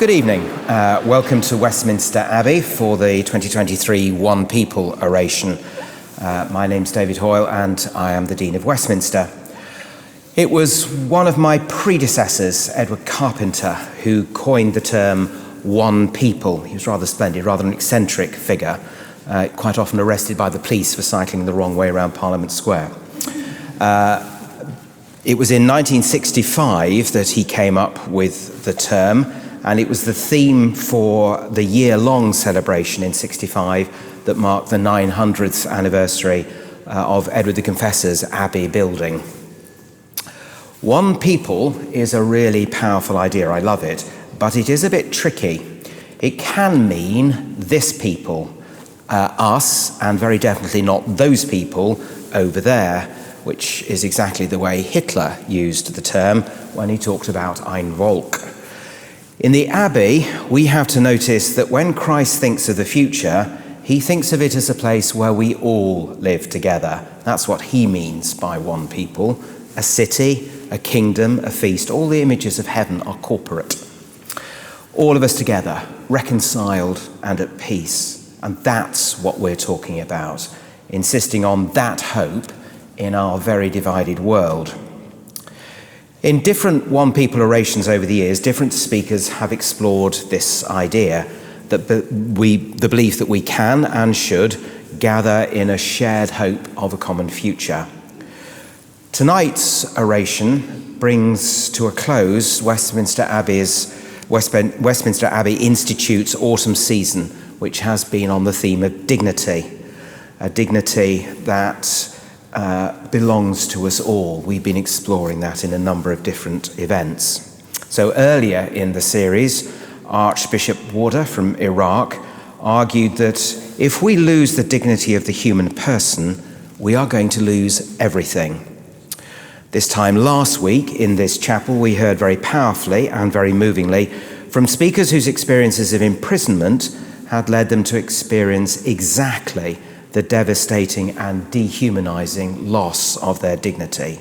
Good evening. Welcome to Westminster Abbey for the 2023 One People Oration. My name's David Hoyle and I am the Dean of Westminster. It was one of my predecessors, Edward Carpenter, who coined the term One People. He was rather splendid, rather an eccentric figure, quite often arrested by the police for cycling the wrong way around Parliament Square. It was in 1965 that he came up with the term, and it was the theme for the year-long celebration in 65 that marked the 900th anniversary of Edward the Confessor's Abbey building. One people is a really powerful idea. I love it, but it is a bit tricky. It can mean this people, us, and very definitely not those people over there, which is exactly the way Hitler used the term when he talked about Ein Volk. In the Abbey, we have to notice that when Christ thinks of the future, he thinks of it as a place where we all live together. That's what he means by one people. A city, a kingdom, a feast. All the images of heaven are corporate. All of us together, reconciled and at peace. And that's what we're talking about, insisting on that hope in our very divided world. In different One People orations over the years, different speakers have explored this idea, that the belief that we can and should gather in a shared hope of a common future. Tonight's oration brings to a close Westminster Abbey Institute's autumn season, which has been on the theme of dignity, a dignity that belongs to us all. We've been exploring that in a number of different events. So earlier in the series, Archbishop Warder from Iraq argued that if we lose the dignity of the human person, we are going to lose everything. This time last week in this chapel, we heard very powerfully and very movingly from speakers whose experiences of imprisonment had led them to experience exactly the devastating and dehumanizing loss of their dignity.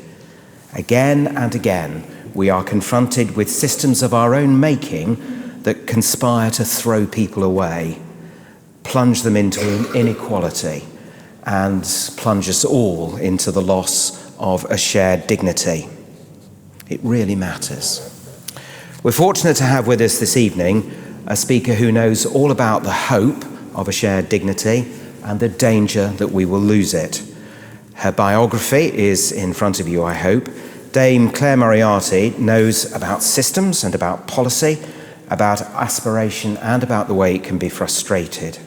Again and again, we are confronted with systems of our own making that conspire to throw people away, plunge them into inequality, and plunge us all into the loss of a shared dignity. It really matters. We're fortunate to have with us this evening a speaker who knows all about the hope of a shared dignity and the danger that we will lose it. Her biography is in front of you, I hope. Dame Clare Moriarty knows about systems and about policy, about aspiration and about the way it can be frustrated.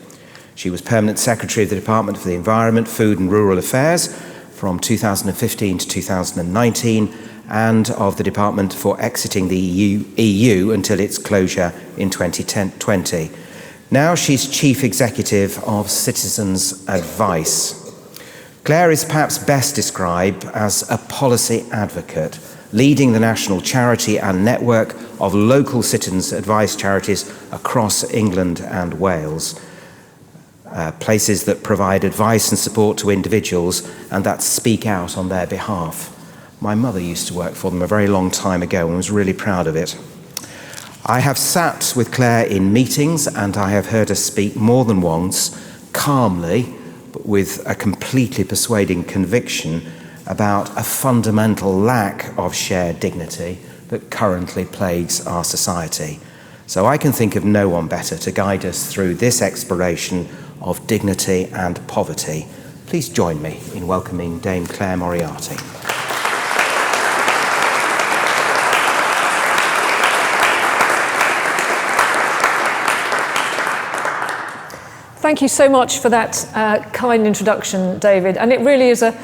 She was Permanent Secretary of the Department for the Environment, Food and Rural Affairs from 2015 to 2019 and of the Department for exiting the EU until its closure in 2020. Now she's Chief Executive of Citizens Advice. Clare is perhaps best described as a policy advocate, leading the national charity and network of local citizens advice charities across England and Wales, places that provide advice and support to individuals and that speak out on their behalf. My mother used to work for them a very long time ago and was really proud of it. I have sat with Clare in meetings and I have heard her speak more than once, calmly, but with a completely persuading conviction about a fundamental lack of shared dignity that currently plagues our society. So I can think of no one better to guide us through this exploration of dignity and poverty. Please join me in welcoming Dame Clare Moriarty. Thank you so much for that kind introduction, David. And it really is a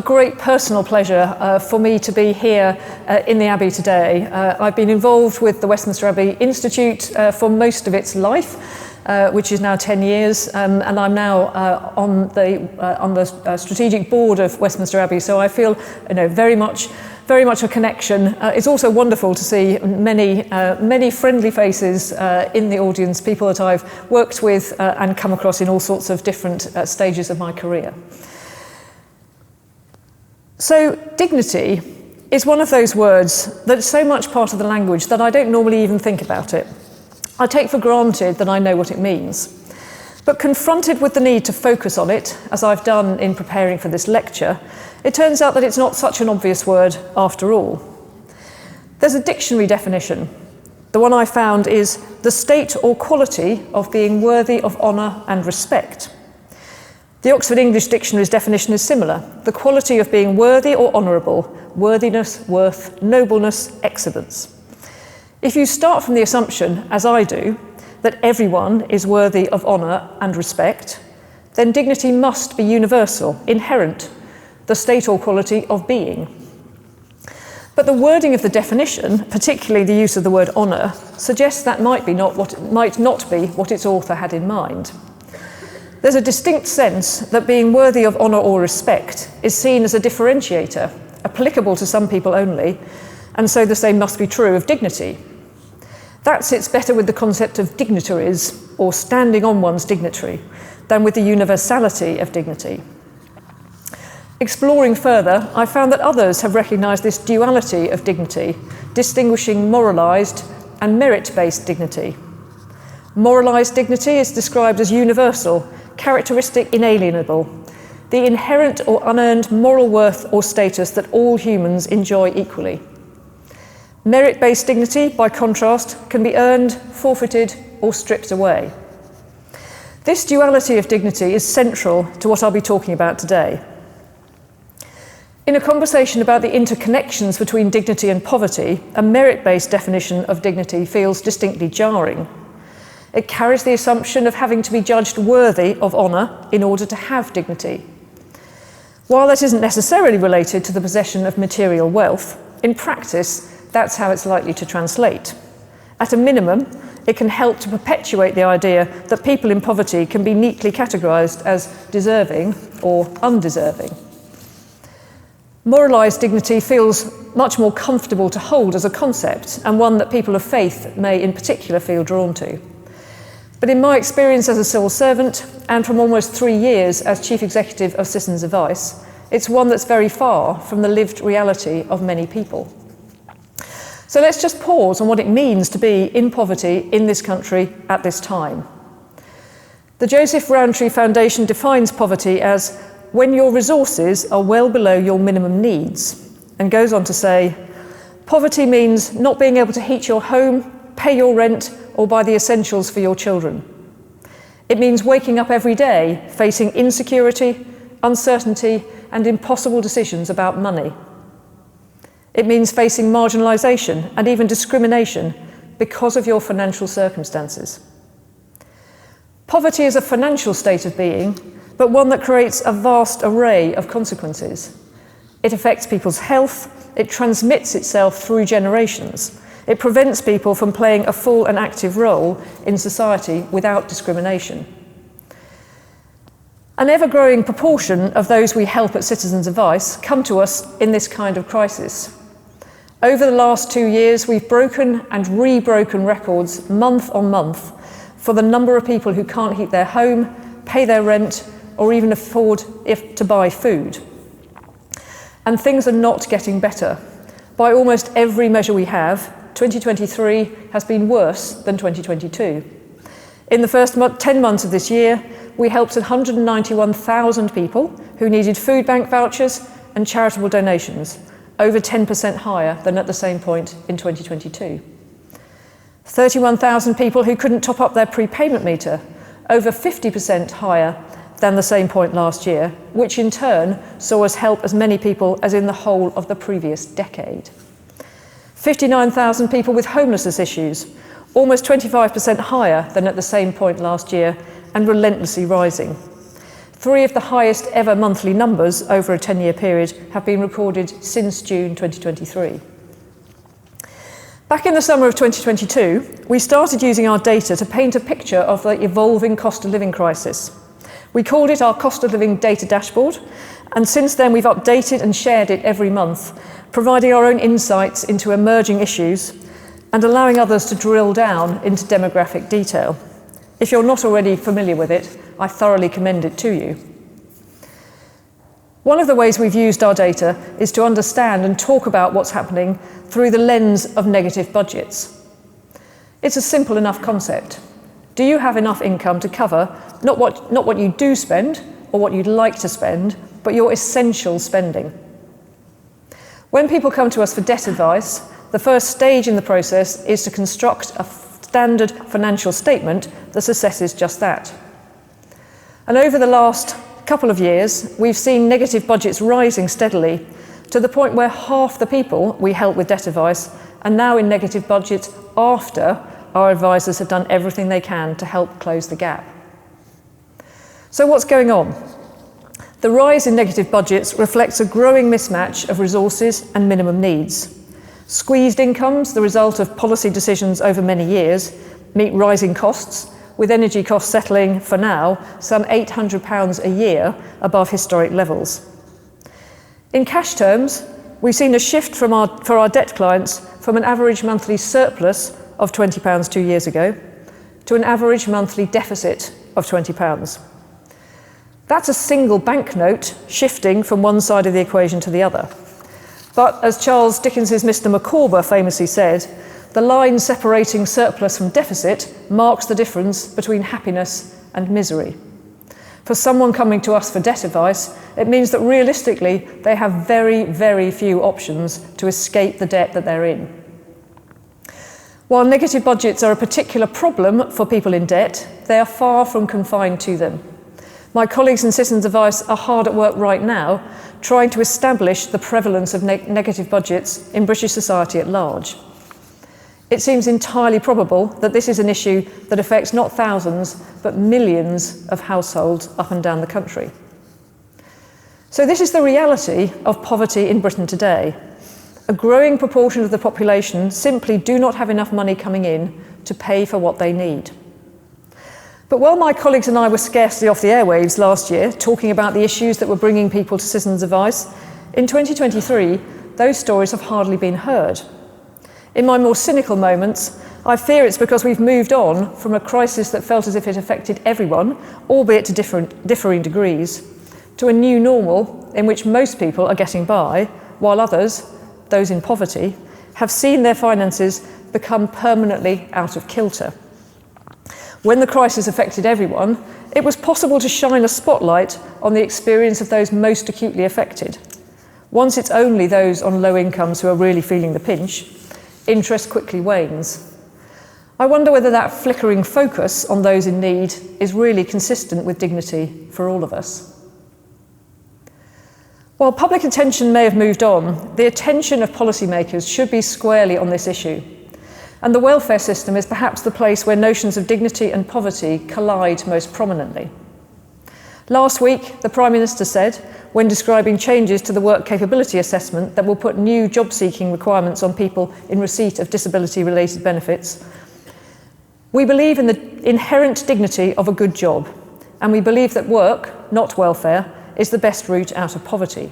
great personal pleasure for me to be here in the Abbey today. I've been involved with the Westminster Abbey Institute for most of its life, which is now 10 years, and I'm now on the strategic board of Westminster Abbey. So I feel, very much a connection. It's also wonderful to see many friendly faces in the audience, people that I've worked with and come across in all sorts of different stages of my career. So dignity is one of those words that's so much part of the language that I don't normally even think about it. I take for granted that I know what it means. But confronted with the need to focus on it, as I've done in preparing for this lecture, it turns out that it's not such an obvious word after all. There's a dictionary definition. The one I found is the state or quality of being worthy of honour and respect. The Oxford English Dictionary's definition is similar: the quality of being worthy or honourable, worthiness, worth, nobleness, excellence. If you start from the assumption, as I do, that everyone is worthy of honour and respect, then dignity must be universal, inherent, the state or quality of being. But the wording of the definition, particularly the use of the word honour, suggests that might not be what its author had in mind. There's a distinct sense that being worthy of honour or respect is seen as a differentiator, applicable to some people only, and so the same must be true of dignity. That sits better with the concept of dignitaries, or standing on one's dignitary, than with the universality of dignity. Exploring further, I found that others have recognised this duality of dignity, distinguishing moralised and merit-based dignity. Moralised dignity is described as universal, characteristic, inalienable, the inherent or unearned moral worth or status that all humans enjoy equally. Merit-based dignity, by contrast, can be earned, forfeited, or stripped away. This duality of dignity is central to what I'll be talking about today. In a conversation about the interconnections between dignity and poverty, a merit-based definition of dignity feels distinctly jarring. It carries the assumption of having to be judged worthy of honour in order to have dignity. While that isn't necessarily related to the possession of material wealth, in practice, that's how it's likely to translate. At a minimum, it can help to perpetuate the idea that people in poverty can be neatly categorised as deserving or undeserving. Moralised dignity feels much more comfortable to hold as a concept, and one that people of faith may in particular feel drawn to. But in my experience as a civil servant, and from almost 3 years as Chief Executive of Citizens Advice, it's one that's very far from the lived reality of many people. So let's just pause on what it means to be in poverty in this country at this time. The Joseph Rowntree Foundation defines poverty as when your resources are well below your minimum needs, and goes on to say, poverty means not being able to heat your home, pay your rent, or buy the essentials for your children. It means waking up every day facing insecurity, uncertainty, and impossible decisions about money. It means facing marginalisation and even discrimination because of your financial circumstances. Poverty is a financial state of being, but one that creates a vast array of consequences. It affects people's health, it transmits itself through generations, it prevents people from playing a full and active role in society without discrimination. An ever-growing proportion of those we help at Citizens Advice come to us in this kind of crisis. Over the last 2 years, we've broken and re-broken records month on month for the number of people who can't heat their home, pay their rent, or even afford to buy food. And things are not getting better. By almost every measure we have, 2023 has been worse than 2022. In the first 10 months of this year, we helped 191,000 people who needed food bank vouchers and charitable donations, over 10% higher than at the same point in 2022. 31,000 people who couldn't top up their prepayment meter, over 50% higher than the same point last year, which in turn saw us help as many people as in the whole of the previous decade. 59,000 people with homelessness issues, almost 25% higher than at the same point last year, and relentlessly rising. 3 of the highest ever monthly numbers over a 10-year period have been recorded since June 2023. Back in the summer of 2022, we started using our data to paint a picture of the evolving cost of living crisis. We called it our cost of living data dashboard, and since then we've updated and shared it every month, providing our own insights into emerging issues and allowing others to drill down into demographic detail. If you're not already familiar with it, I thoroughly commend it to you. One of the ways we've used our data is to understand and talk about what's happening through the lens of negative budgets. It's a simple enough concept. Do you have enough income to cover not what you do spend or what you'd like to spend, but your essential spending? When people come to us for debt advice, the first stage in the process is to construct a standard financial statement that assesses just that. And over the last couple of years, we've seen negative budgets rising steadily to the point where half the people we help with debt advice are now in negative budgets after our advisors have done everything they can to help close the gap. So what's going on? The rise in negative budgets reflects a growing mismatch of resources and minimum needs. Squeezed incomes, the result of policy decisions over many years, meet rising costs, with energy costs settling, for now, some £800 a year above historic levels. In cash terms, we've seen a shift for our debt clients from an average monthly surplus of £20 2 years ago to an average monthly deficit of £20. That's a single banknote shifting from one side of the equation to the other. But as Charles Dickens's Mr. Micawber famously said, the line separating surplus from deficit marks the difference between happiness and misery. For someone coming to us for debt advice, it means that realistically they have very, very few options to escape the debt that they're in. While negative budgets are a particular problem for people in debt, they are far from confined to them. My colleagues in Citizens Advice are hard at work right now trying to establish the prevalence of negative budgets in British society at large. It seems entirely probable that this is an issue that affects not thousands, but millions of households up and down the country. So this is the reality of poverty in Britain today. A growing proportion of the population simply do not have enough money coming in to pay for what they need. But while my colleagues and I were scarcely off the airwaves last year talking about the issues that were bringing people to Citizens Advice, in 2023, those stories have hardly been heard. In my more cynical moments, I fear it's because we've moved on from a crisis that felt as if it affected everyone, albeit to differing degrees, to a new normal in which most people are getting by, while others, those in poverty, have seen their finances become permanently out of kilter. When the crisis affected everyone, it was possible to shine a spotlight on the experience of those most acutely affected. Once it's only those on low incomes who are really feeling the pinch, interest quickly wanes. I wonder whether that flickering focus on those in need is really consistent with dignity for all of us. While public attention may have moved on, the attention of policymakers should be squarely on this issue. And the welfare system is perhaps the place where notions of dignity and poverty collide most prominently. Last week, the Prime Minister said, when describing changes to the work capability assessment that will put new job-seeking requirements on people in receipt of disability-related benefits, we believe in the inherent dignity of a good job, and we believe that work, not welfare, is the best route out of poverty.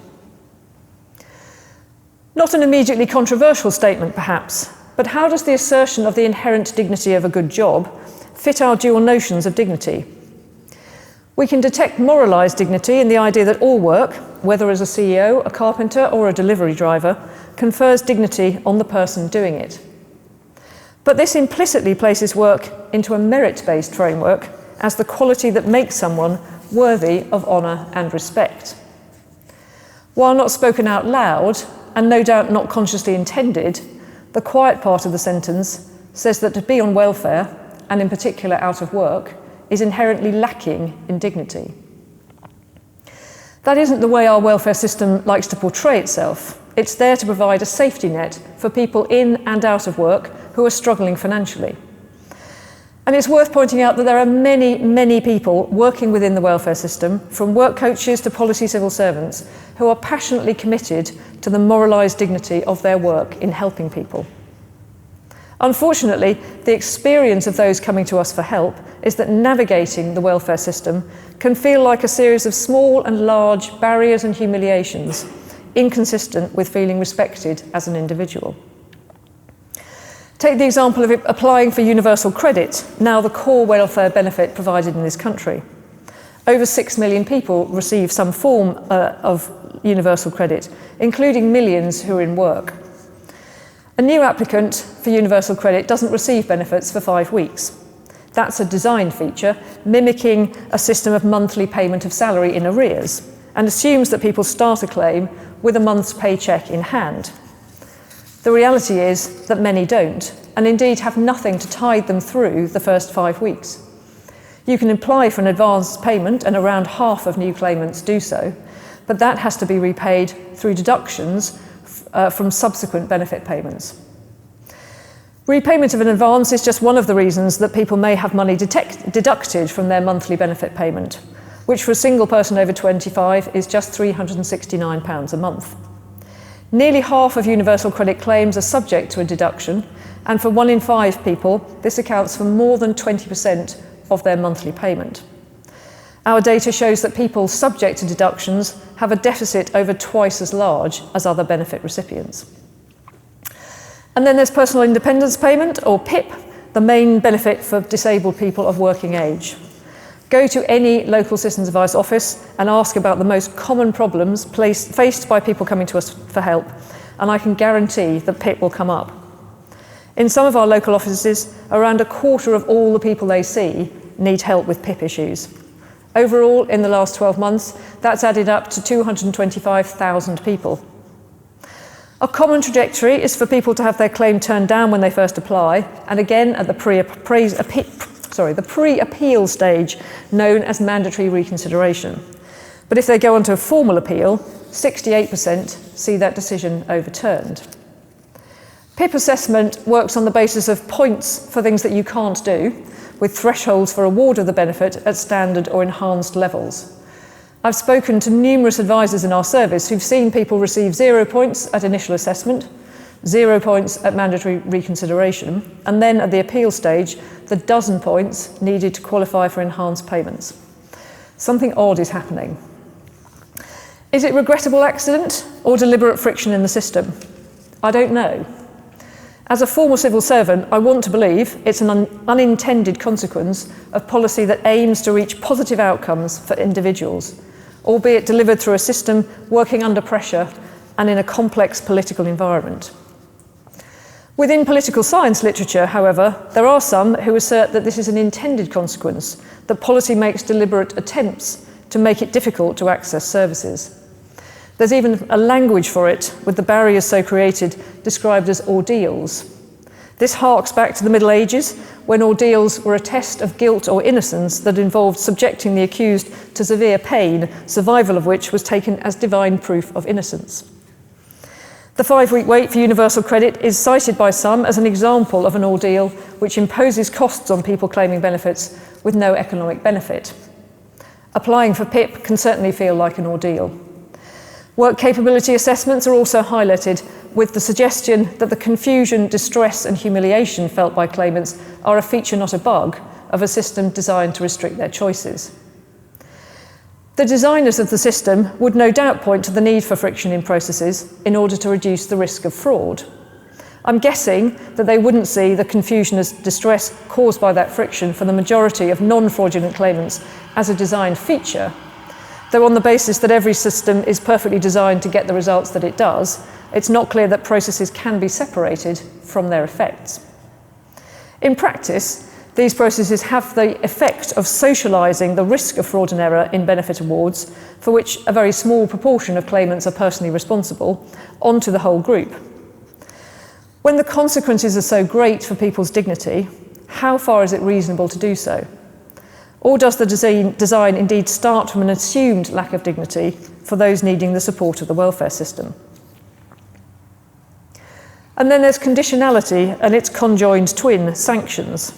Not an immediately controversial statement, perhaps, but how does the assertion of the inherent dignity of a good job fit our dual notions of dignity? We can detect moralised dignity in the idea that all work, whether as a CEO, a carpenter, or a delivery driver, confers dignity on the person doing it. But this implicitly places work into a merit-based framework as the quality that makes someone worthy of honour and respect. While not spoken out loud, and no doubt not consciously intended, the quiet part of the sentence says that to be on welfare, and in particular out of work, is inherently lacking in dignity. That isn't the way our welfare system likes to portray itself. It's there to provide a safety net for people in and out of work who are struggling financially. And it's worth pointing out that there are many, many people working within the welfare system, from work coaches to policy civil servants, who are passionately committed to the moralised dignity of their work in helping people. Unfortunately, the experience of those coming to us for help is that navigating the welfare system can feel like a series of small and large barriers and humiliations, inconsistent with feeling respected as an individual. Take the example of applying for universal credit, now the core welfare benefit provided in this country. Over 6 million people receive some form of universal credit, including millions who are in work. A new applicant for universal credit doesn't receive benefits for 5 weeks. That's a design feature mimicking a system of monthly payment of salary in arrears and assumes that people start a claim with a month's paycheck in hand. The reality is that many don't, and indeed have nothing to tide them through the first 5 weeks. You can apply for an advance payment, and around half of new claimants do so, but that has to be repaid through deductions from subsequent benefit payments. Repayment of an advance is just one of the reasons that people may have money deducted from their monthly benefit payment, which for a single person over 25 is just £369 a month. Nearly half of universal credit claims are subject to a deduction, and for 1 in 5 people, this accounts for more than 20% of their monthly payment. Our data shows that people subject to deductions have a deficit over twice as large as other benefit recipients. And then there's personal independence payment, or PIP, the main benefit for disabled people of working age. Go to any local citizens advice office and ask about the most common problems faced by people coming to us for help, and I can guarantee that PIP will come up. In some of our local offices, around a quarter of all the people they see need help with PIP issues. Overall, in the last 12 months, that's added up to 225,000 people. A common trajectory is for people to have their claim turned down when they first apply, and again at the pre-appeal stage, known as mandatory reconsideration. But if they go on to a formal appeal, 68% see that decision overturned. PIP assessment works on the basis of points for things that you can't do, with thresholds for award of the benefit at standard or enhanced levels. I've spoken to numerous advisors in our service who've seen people receive 0 points at initial assessment, 0 points at mandatory reconsideration, and then at the appeal stage, the 12 points needed to qualify for enhanced payments. Something odd is happening. Is it regrettable accident or deliberate friction in the system? I don't know. As a former civil servant, I want to believe it's an unintended consequence of policy that aims to reach positive outcomes for individuals, albeit delivered through a system working under pressure and in a complex political environment. Within political science literature, however, there are some who assert that this is an intended consequence, that policy makes deliberate attempts to make it difficult to access services. There's even a language for it, with the barriers so created described as ordeals. This harks back to the Middle Ages, when ordeals were a test of guilt or innocence that involved subjecting the accused to severe pain, survival of which was taken as divine proof of innocence. The 5-week wait for universal credit is cited by some as an example of an ordeal which imposes costs on people claiming benefits with no economic benefit. Applying for PIP can certainly feel like an ordeal. Work capability assessments are also highlighted, with the suggestion that the confusion, distress and humiliation felt by claimants are a feature, not a bug, of a system designed to restrict their choices. The designers of the system would no doubt point to the need for friction in processes in order to reduce the risk of fraud. I'm guessing that they wouldn't see the confusion as distress caused by that friction for the majority of non-fraudulent claimants as a design feature, though on the basis that every system is perfectly designed to get the results that it does, it's not clear that processes can be separated from their effects. In practice, these processes have the effect of socialising the risk of fraud and error in benefit awards, for which a very small proportion of claimants are personally responsible, onto the whole group. When the consequences are so great for people's dignity, how far is it reasonable to do so? Or does the design indeed start from an assumed lack of dignity for those needing the support of the welfare system? And then there's conditionality and its conjoined twin, sanctions.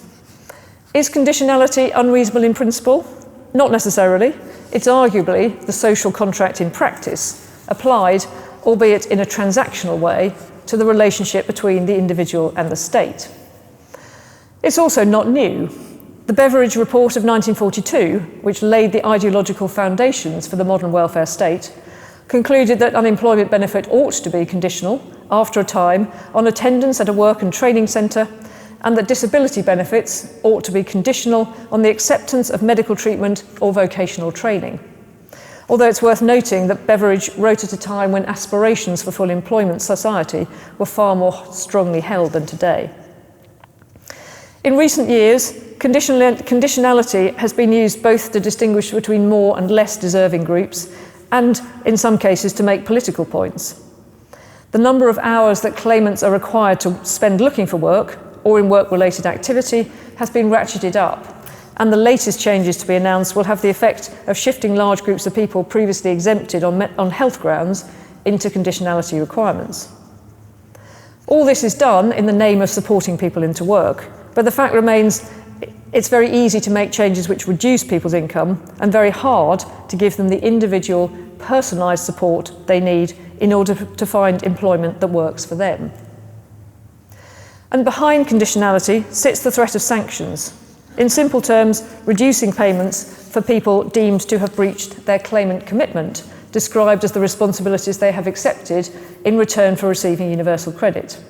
Is conditionality unreasonable in principle? Not necessarily. It's arguably the social contract in practice, applied, albeit in a transactional way, to the relationship between the individual and the state. It's also not new. The Beveridge Report of 1942, which laid the ideological foundations for the modern welfare state, concluded that unemployment benefit ought to be conditional, after a time, on attendance at a work and training centre, and that disability benefits ought to be conditional on the acceptance of medical treatment or vocational training. although it's worth noting that Beveridge wrote at a time when aspirations for full employment society were far more strongly held than today. In recent years, conditionality has been used both to distinguish between more and less deserving groups, and in some cases to make political points. The number of hours that claimants are required to spend looking for work or in work-related activity has been ratcheted up, and the latest changes to be announced will have the effect of shifting large groups of people previously exempted on health grounds into conditionality requirements. All this is done in the name of supporting people into work, but the fact remains it's very easy to make changes which reduce people's income and very hard to give them the individual, personalised support they need in order to find employment that works for them. And behind conditionality sits the threat of sanctions. In simple terms, reducing payments for people deemed to have breached their claimant commitment, described as the responsibilities they have accepted in return for receiving universal credit.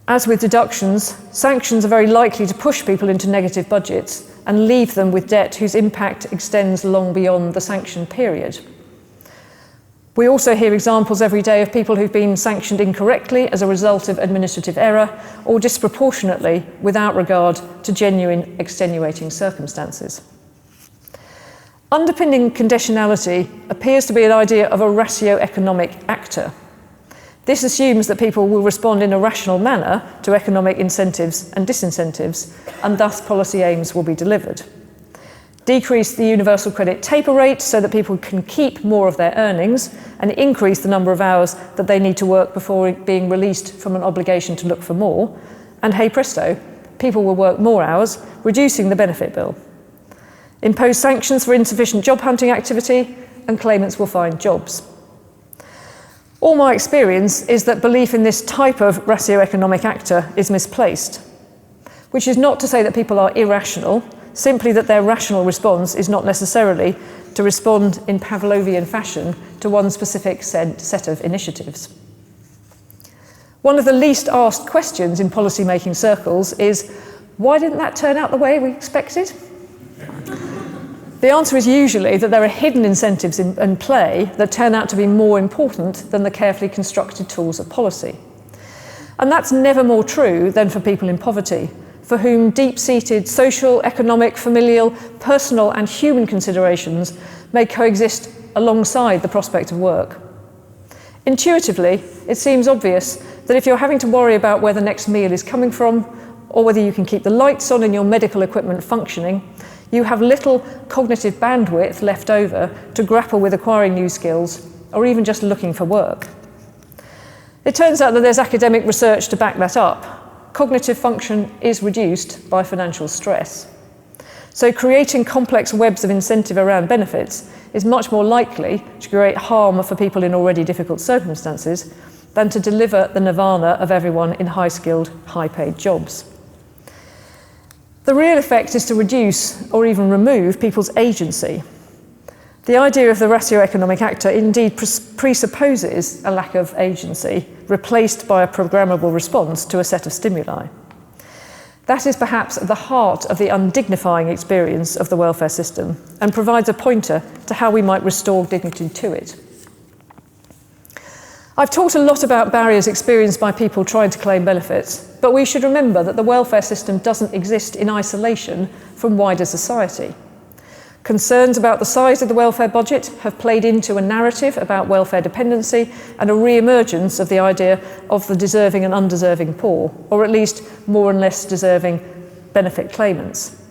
As with deductions, sanctions are very likely to push people into negative budgets and leave them with debt whose impact extends long beyond the sanction period. We also hear examples every day of people who've been sanctioned incorrectly as a result of administrative error or disproportionately without regard to genuine extenuating circumstances. Underpinning conditionality appears to be an idea of a ratio-economic actor. This assumes that people will respond in a rational manner to economic incentives and disincentives, and thus policy aims will be delivered. Decrease the universal credit taper rate so that people can keep more of their earnings, and increase the number of hours that they need to work before being released from an obligation to look for more, and hey presto, people will work more hours, reducing the benefit bill. Impose sanctions for insufficient job hunting activity, and claimants will find jobs. All my experience is that belief in this type of ratio-economic actor is misplaced, which is not to say that people are irrational, simply that their rational response is not necessarily to respond in Pavlovian fashion to one specific set of initiatives. One of the least asked questions in policy-making circles is, why didn't that turn out the way we expected? The answer is usually that there are hidden incentives in play that turn out to be more important than the carefully constructed tools of policy. And that's never more true than for people in poverty, for whom deep-seated social, economic, familial, personal and human considerations may coexist alongside the prospect of work. Intuitively, it seems obvious that if you're having to worry about where the next meal is coming from, or whether you can keep the lights on and your medical equipment functioning, you have little cognitive bandwidth left over to grapple with acquiring new skills, or even just looking for work. It turns out that there's academic research to back that up. Cognitive function is reduced by financial stress. So creating complex webs of incentive around benefits is much more likely to create harm for people in already difficult circumstances than to deliver the nirvana of everyone in high-skilled, high-paid jobs. The real effect is to reduce or even remove people's agency. The idea of the ratio-economic actor indeed presupposes a lack of agency, replaced by a programmable response to a set of stimuli. That is perhaps at the heart of the undignifying experience of the welfare system and provides a pointer to how we might restore dignity to it. I've talked a lot about barriers experienced by people trying to claim benefits, but we should remember that the welfare system doesn't exist in isolation from wider society. Concerns about the size of the welfare budget have played into a narrative about welfare dependency and a re-emergence of the idea of the deserving and undeserving poor, or at least more and less deserving benefit claimants.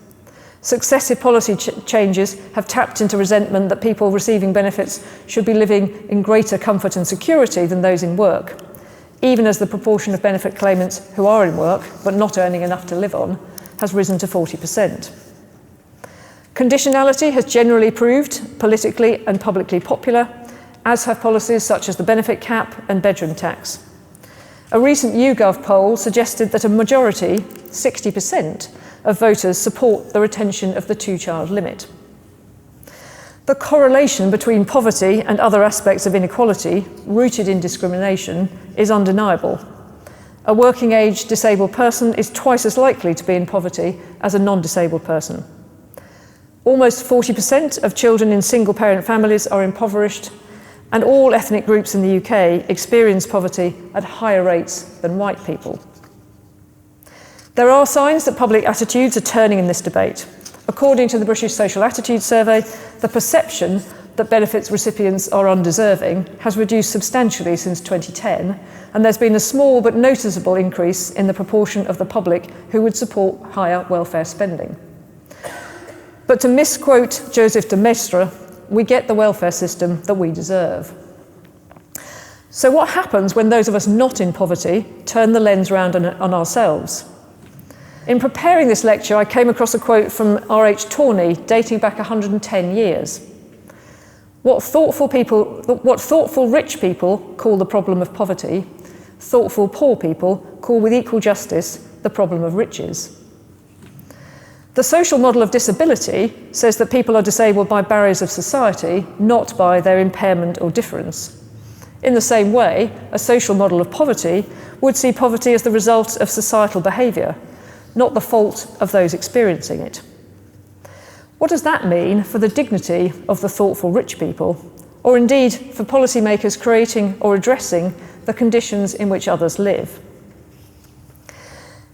Successive policy changes have tapped into resentment that people receiving benefits should be living in greater comfort and security than those in work, even as the proportion of benefit claimants who are in work but not earning enough to live on has risen to 40%. Conditionality has generally proved politically and publicly popular, as have policies such as the benefit cap and bedroom tax. A recent YouGov poll suggested that a majority, 60%, of voters support the retention of the two-child limit. The correlation between poverty and other aspects of inequality, rooted in discrimination, is undeniable. A working-age disabled person is twice as likely to be in poverty as a non-disabled person. Almost 40% of children in single-parent families are impoverished, and all ethnic groups in the UK experience poverty at higher rates than white people. There are signs that public attitudes are turning in this debate. According to the British Social Attitude Survey, the perception that benefits recipients are undeserving has reduced substantially since 2010, and there's been a small but noticeable increase in the proportion of the public who would support higher welfare spending. But to misquote Joseph de Maistre, we get the welfare system that we deserve. So what happens when those of us not in poverty turn the lens round on ourselves? In preparing this lecture, I came across a quote from R.H. Tawney dating back 110 years. What thoughtful rich people call the problem of poverty, thoughtful poor people call with equal justice the problem of riches. The social model of disability says that people are disabled by barriers of society, not by their impairment or difference. In the same way, a social model of poverty would see poverty as the result of societal behaviour, not the fault of those experiencing it. What does that mean for the dignity of the thoughtful rich people, or indeed for policymakers creating or addressing the conditions in which others live?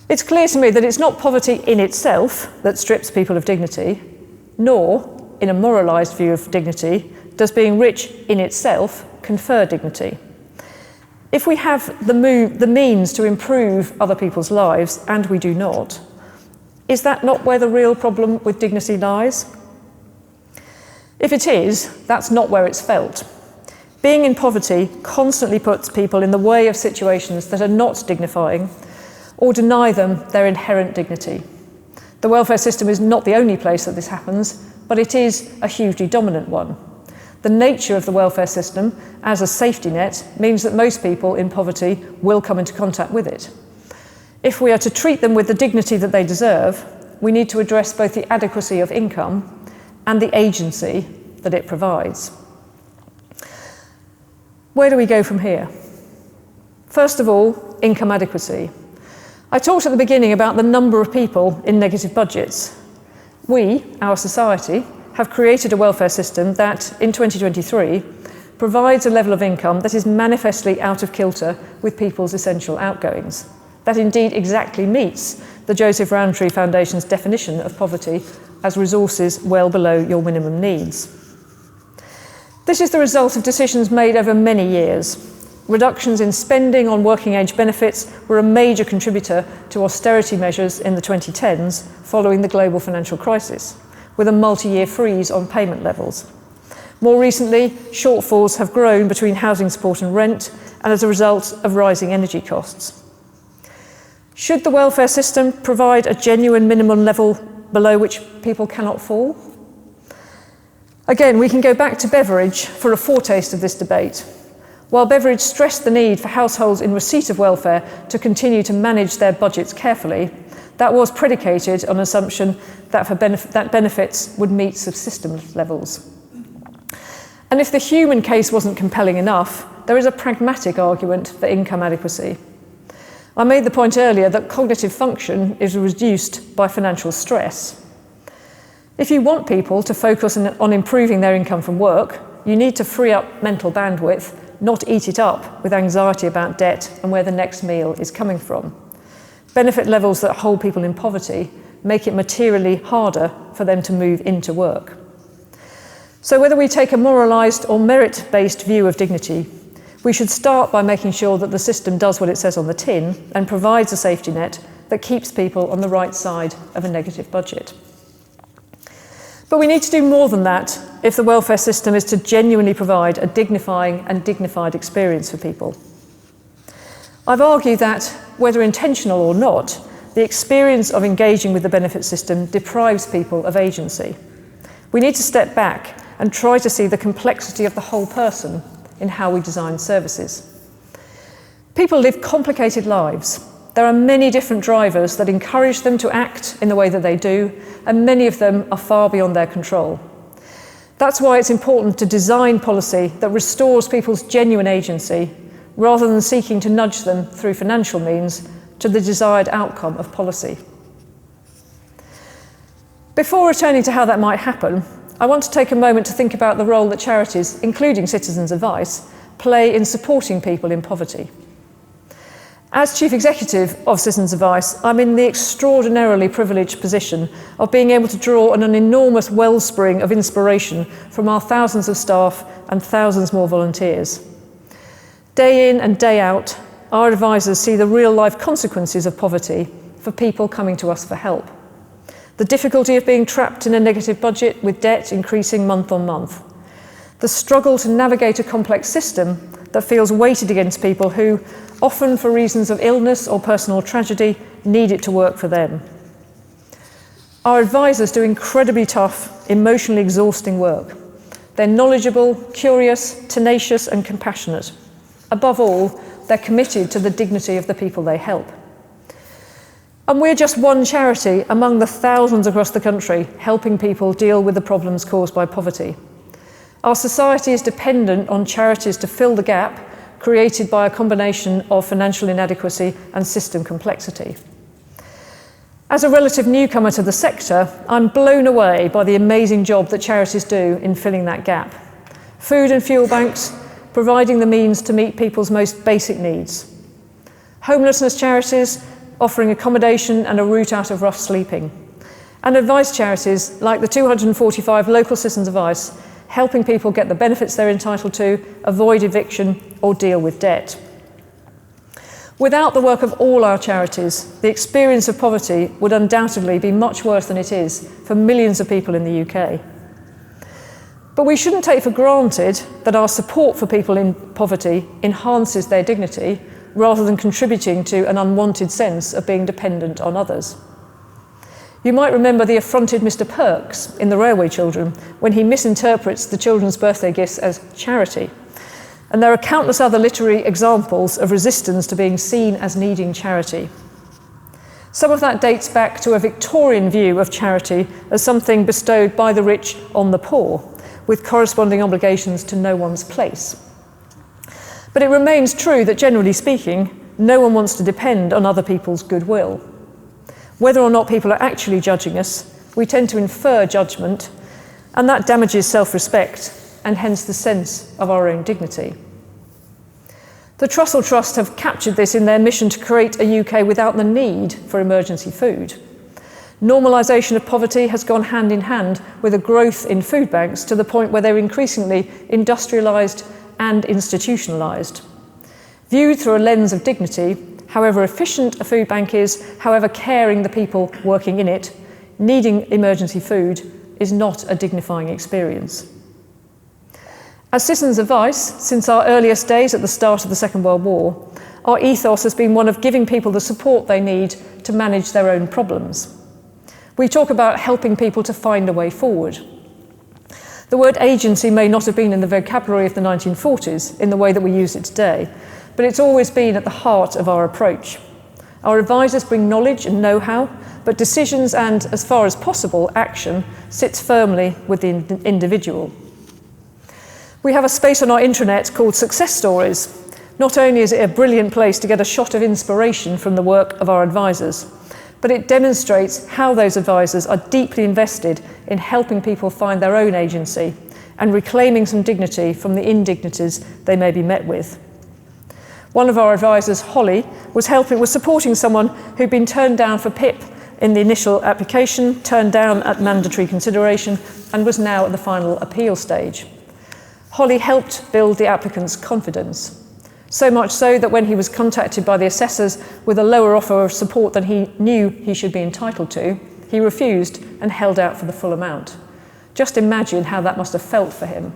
It's clear to me that it's not poverty in itself that strips people of dignity, nor, in a moralised view of dignity, does being rich in itself confer dignity. If we have the means to improve other people's lives, and we do not, is that not where the real problem with dignity lies? If it is, that's not where it's felt. Being in poverty constantly puts people in the way of situations that are not dignifying, or deny them their inherent dignity. The welfare system is not the only place that this happens, but it is a hugely dominant one. The nature of the welfare system as a safety net means that most people in poverty will come into contact with it. If we are to treat them with the dignity that they deserve, we need to address both the adequacy of income and the agency that it provides. Where do we go from here? First of all, income adequacy. I talked at the beginning about the number of people in negative budgets. We, our society, have created a welfare system that, in 2023, provides a level of income that is manifestly out of kilter with people's essential outgoings. That indeed exactly meets the Joseph Rowntree Foundation's definition of poverty as resources well below your minimum needs. This is the result of decisions made over many years. Reductions in spending on working age benefits were a major contributor to austerity measures in the 2010s following the global financial crisis, with a multi-year freeze on payment levels. More recently, shortfalls have grown between housing support and rent, and as a result of rising energy costs. Should the welfare system provide a genuine minimum level below which people cannot fall? Again, we can go back to Beveridge for a foretaste of this debate. While Beveridge stressed the need for households in receipt of welfare to continue to manage their budgets carefully, that was predicated on an assumption that benefits would meet subsistence levels. And if the human case wasn't compelling enough, there is a pragmatic argument for income adequacy. I made the point earlier that cognitive function is reduced by financial stress. If you want people to focus on improving their income from work, you need to free up mental bandwidth, not eat it up with anxiety about debt and where the next meal is coming from. Benefit levels that hold people in poverty make it materially harder for them to move into work. So whether we take a moralised or merit-based view of dignity, we should start by making sure that the system does what it says on the tin and provides a safety net that keeps people on the right side of a negative budget. But we need to do more than that if the welfare system is to genuinely provide a dignifying and dignified experience for people. I've argued that, whether intentional or not, the experience of engaging with the benefit system deprives people of agency. We need to step back and try to see the complexity of the whole person in how we design services. People live complicated lives. There are many different drivers that encourage them to act in the way that they do, and many of them are far beyond their control. That's why it's important to design policy that restores people's genuine agency, rather than seeking to nudge them through financial means to the desired outcome of policy. Before returning to how that might happen, I want to take a moment to think about the role that charities, including Citizens Advice, play in supporting people in poverty. As Chief Executive of Citizens Advice, I'm in the extraordinarily privileged position of being able to draw on an enormous wellspring of inspiration from our thousands of staff and thousands more volunteers. Day in and day out, our advisors see the real-life consequences of poverty for people coming to us for help. The difficulty of being trapped in a negative budget with debt increasing month on month. The struggle to navigate a complex system that feels weighted against people who, often for reasons of illness or personal tragedy, need it to work for them. Our advisors do incredibly tough, emotionally exhausting work. They're knowledgeable, curious, tenacious and compassionate. Above all, they're committed to the dignity of the people they help. And we're just one charity among the thousands across the country helping people deal with the problems caused by poverty. Our society is dependent on charities to fill the gap created by a combination of financial inadequacy and system complexity. As a relative newcomer to the sector, I'm blown away by the amazing job that charities do in filling that gap. Food and fuel banks, providing the means to meet people's most basic needs. Homelessness charities, offering accommodation and a route out of rough sleeping. And advice charities, like the 245 local Citizens Advice, helping people get the benefits they're entitled to, avoid eviction, or deal with debt. Without the work of all our charities, the experience of poverty would undoubtedly be much worse than it is for millions of people in the UK. But we shouldn't take for granted that our support for people in poverty enhances their dignity rather than contributing to an unwanted sense of being dependent on others. You might remember the affronted Mr. Perks in The Railway Children when he misinterprets the children's birthday gifts as charity. And there are countless other literary examples of resistance to being seen as needing charity. Some of that dates back to a Victorian view of charity as something bestowed by the rich on the poor, with corresponding obligations to no one's place. But it remains true that, generally speaking, no one wants to depend on other people's goodwill. Whether or not people are actually judging us, we tend to infer judgment, and that damages self-respect and hence the sense of our own dignity. The Trussell Trust have captured this in their mission to create a UK without the need for emergency food. Normalisation of poverty has gone hand in hand with a growth in food banks to the point where they're increasingly industrialised and institutionalised. Viewed through a lens of dignity, however efficient a food bank is, however caring the people working in it, needing emergency food is not a dignifying experience. As Citizens Advice, since our earliest days at the start of the Second World War, our ethos has been one of giving people the support they need to manage their own problems. We talk about helping people to find a way forward. The word agency may not have been in the vocabulary of the 1940s in the way that we use it today, but it's always been at the heart of our approach. Our advisors bring knowledge and know-how, but decisions and, as far as possible, action sits firmly with the individual. We have a space on our intranet called Success Stories. Not only is it a brilliant place to get a shot of inspiration from the work of our advisors, but it demonstrates how those advisors are deeply invested in helping people find their own agency and reclaiming some dignity from the indignities they may be met with. One of our advisors, Holly, was supporting someone who'd been turned down for PIP in the initial application, turned down at mandatory consideration, and was now at the final appeal stage. Holly helped build the applicant's confidence. So much so that when he was contacted by the assessors with a lower offer of support than he knew he should be entitled to, he refused and held out for the full amount. Just imagine how that must have felt for him.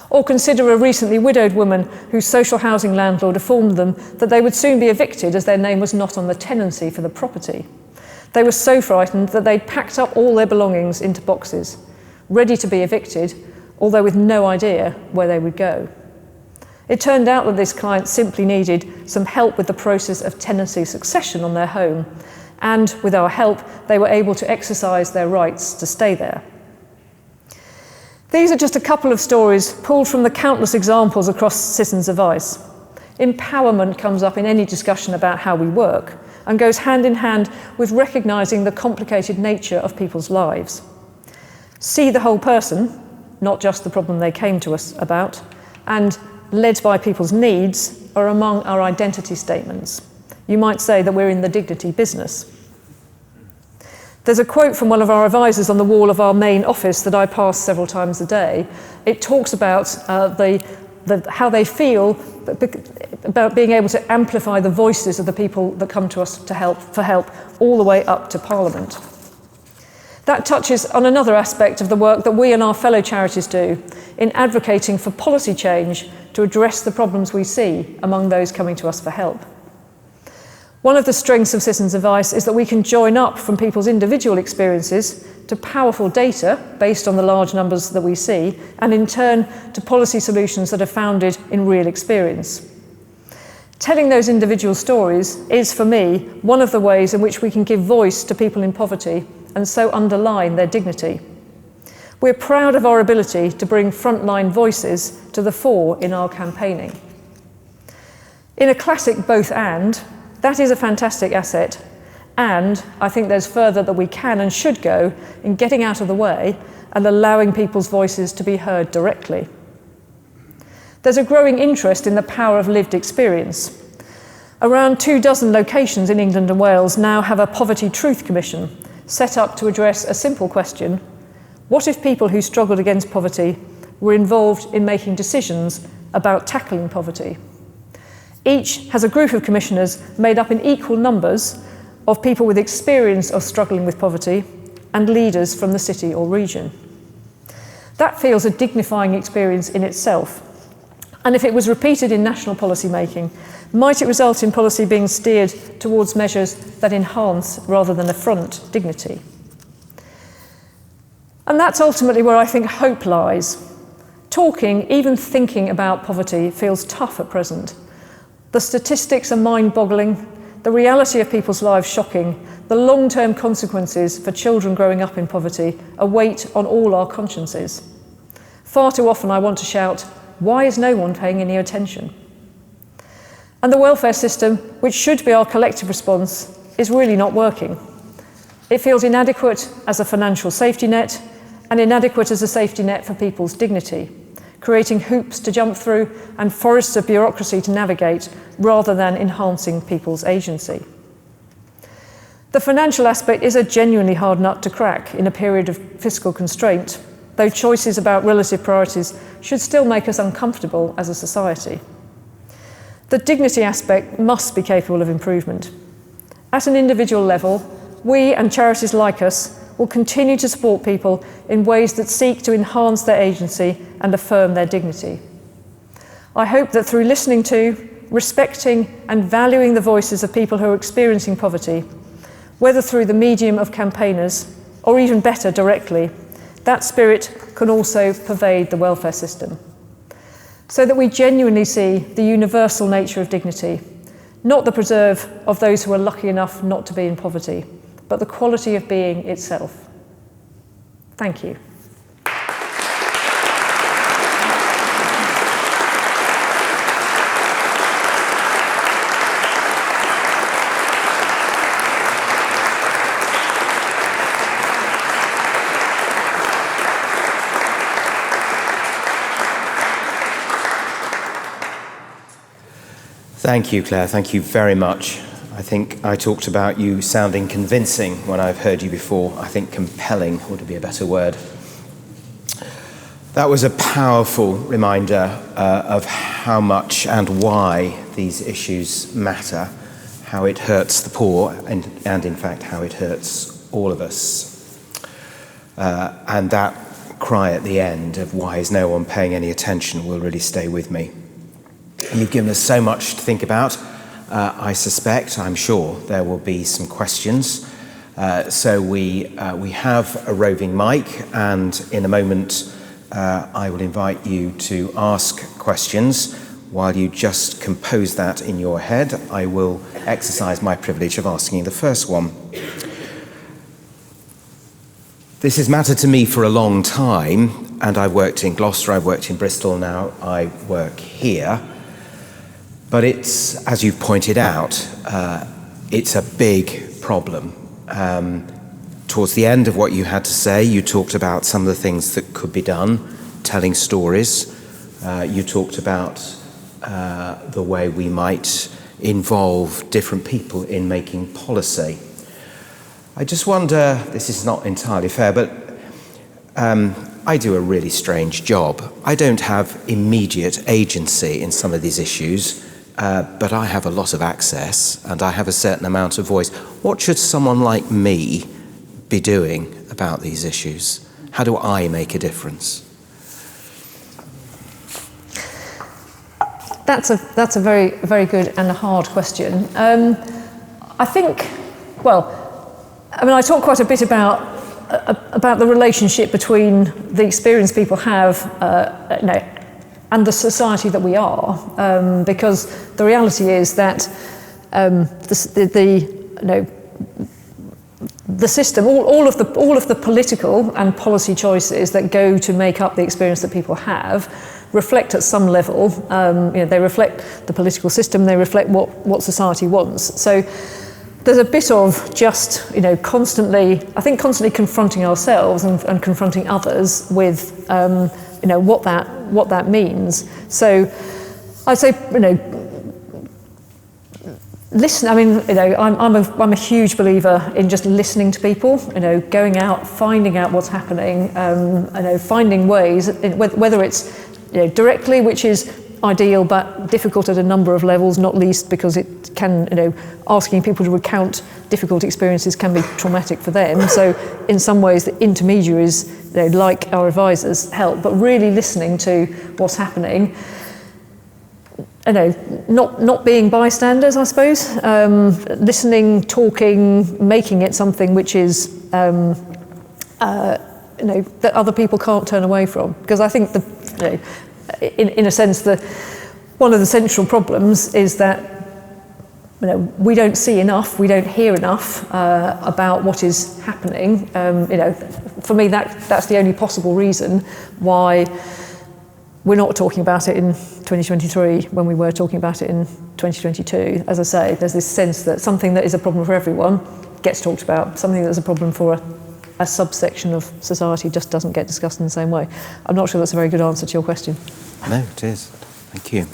Or consider a recently widowed woman whose social housing landlord informed them that they would soon be evicted as their name was not on the tenancy for the property. They were so frightened that they'd packed up all their belongings into boxes, ready to be evicted, although with no idea where they would go. It turned out that this client simply needed some help with the process of tenancy succession on their home, and with our help, they were able to exercise their rights to stay there. These are just a couple of stories pulled from the countless examples across Citizens Advice. Empowerment comes up in any discussion about how we work and goes hand in hand with recognising the complicated nature of people's lives. See the whole person, not just the problem they came to us about, and led by people's needs are among our identity statements. You might say that we're in the dignity business. There's a quote from one of our advisors on the wall of our main office that I pass several times a day. It talks about how they feel about being able to amplify the voices of the people that come to us for help all the way up to Parliament. That touches on another aspect of the work that we and our fellow charities do in advocating for policy change to address the problems we see among those coming to us for help. One of the strengths of Citizens Advice is that we can join up from people's individual experiences to powerful data based on the large numbers that we see, and in turn to policy solutions that are founded in real experience. Telling those individual stories is, for me, one of the ways in which we can give voice to people in poverty and so underline their dignity. We're proud of our ability to bring frontline voices to the fore in our campaigning. In a classic both and, that is a fantastic asset, and I think there's further that we can and should go in getting out of the way and allowing people's voices to be heard directly. There's a growing interest in the power of lived experience. Around 24 locations in England and Wales now have a Poverty Truth Commission set up to address a simple question: what if people who struggled against poverty were involved in making decisions about tackling poverty? Each has a group of commissioners made up in equal numbers of people with experience of struggling with poverty and leaders from the city or region. That feels a dignifying experience in itself. And if it was repeated in national policy making, might it result in policy being steered towards measures that enhance rather than affront dignity? And that's ultimately where I think hope lies. Talking, even thinking about poverty feels tough at present. The statistics are mind-boggling, the reality of people's lives shocking, the long-term consequences for children growing up in poverty a weight on all our consciences. Far too often I want to shout, why is no one paying any attention? And the welfare system, which should be our collective response, is really not working. It feels inadequate as a financial safety net and inadequate as a safety net for people's dignity, creating hoops to jump through and forests of bureaucracy to navigate rather than enhancing people's agency. The financial aspect is a genuinely hard nut to crack in a period of fiscal constraint, though choices about relative priorities should still make us uncomfortable as a society. The dignity aspect must be capable of improvement. At an individual level, we and charities like us will continue to support people in ways that seek to enhance their agency and affirm their dignity. I hope that through listening to, respecting and valuing the voices of people who are experiencing poverty, whether through the medium of campaigners or even better directly, that spirit can also pervade the welfare system, so that we genuinely see the universal nature of dignity, not the preserve of those who are lucky enough not to be in poverty, but the quality of being itself. Thank you. Thank you, Claire. Thank you very much. I think I talked about you sounding convincing when I've heard you before. I think compelling would be a better word. That was a powerful reminder of how much and why these issues matter, how it hurts the poor, and in fact how it hurts all of us. And that cry at the end of why is no one paying any attention will really stay with me. You've given us so much to think about. I'm sure there will be some questions. So we have a roving mic, and in a moment I will invite you to ask questions. While you just compose that in your head, I will exercise my privilege of asking the first one. This has mattered to me for a long time, and I've worked in Gloucester, I've worked in Bristol, now I work here. But it's, as you've pointed out, it's a big problem. Towards the end of what you had to say, you talked about some of the things that could be done, telling stories. You talked about the way we might involve different people in making policy. I just wonder, this is not entirely fair, but I do a really strange job. I don't have immediate agency in some of these issues, but I have a lot of access and I have a certain amount of voice. What should someone like me be doing about these issues? How do I make a difference? That's a very, very good and a hard question. I think, I talk quite a bit about the relationship between the experience people have, and the society that we are, because the reality is that the system, all of the political and policy choices that go to make up the experience that people have, reflect at some level. They reflect the political system. They reflect what society wants. So there's a bit of just constantly confronting ourselves and confronting others with what that means. So I'd say listen. I'm a huge believer in just listening to people. Going out, finding out what's happening. Finding ways, whether it's directly, which is ideal but difficult at a number of levels, not least because it can, asking people to recount difficult experiences can be traumatic for them. So in some ways the intermediaries, like our advisors, help, but really listening to what's happening. Not being bystanders, I suppose. Listening, talking, making it something which is that other people can't turn away from. Because I think in a sense, one of the central problems is that we don't see enough, we don't hear enough about what is happening. For me, that's the only possible reason why we're not talking about it in 2023 when we were talking about it in 2022. As I say, there's this sense that something that is a problem for everyone gets talked about, something that's a problem for a subsection of society just doesn't get discussed in the same way. I'm not sure that's a very good answer to your question. No, it is. Thank you.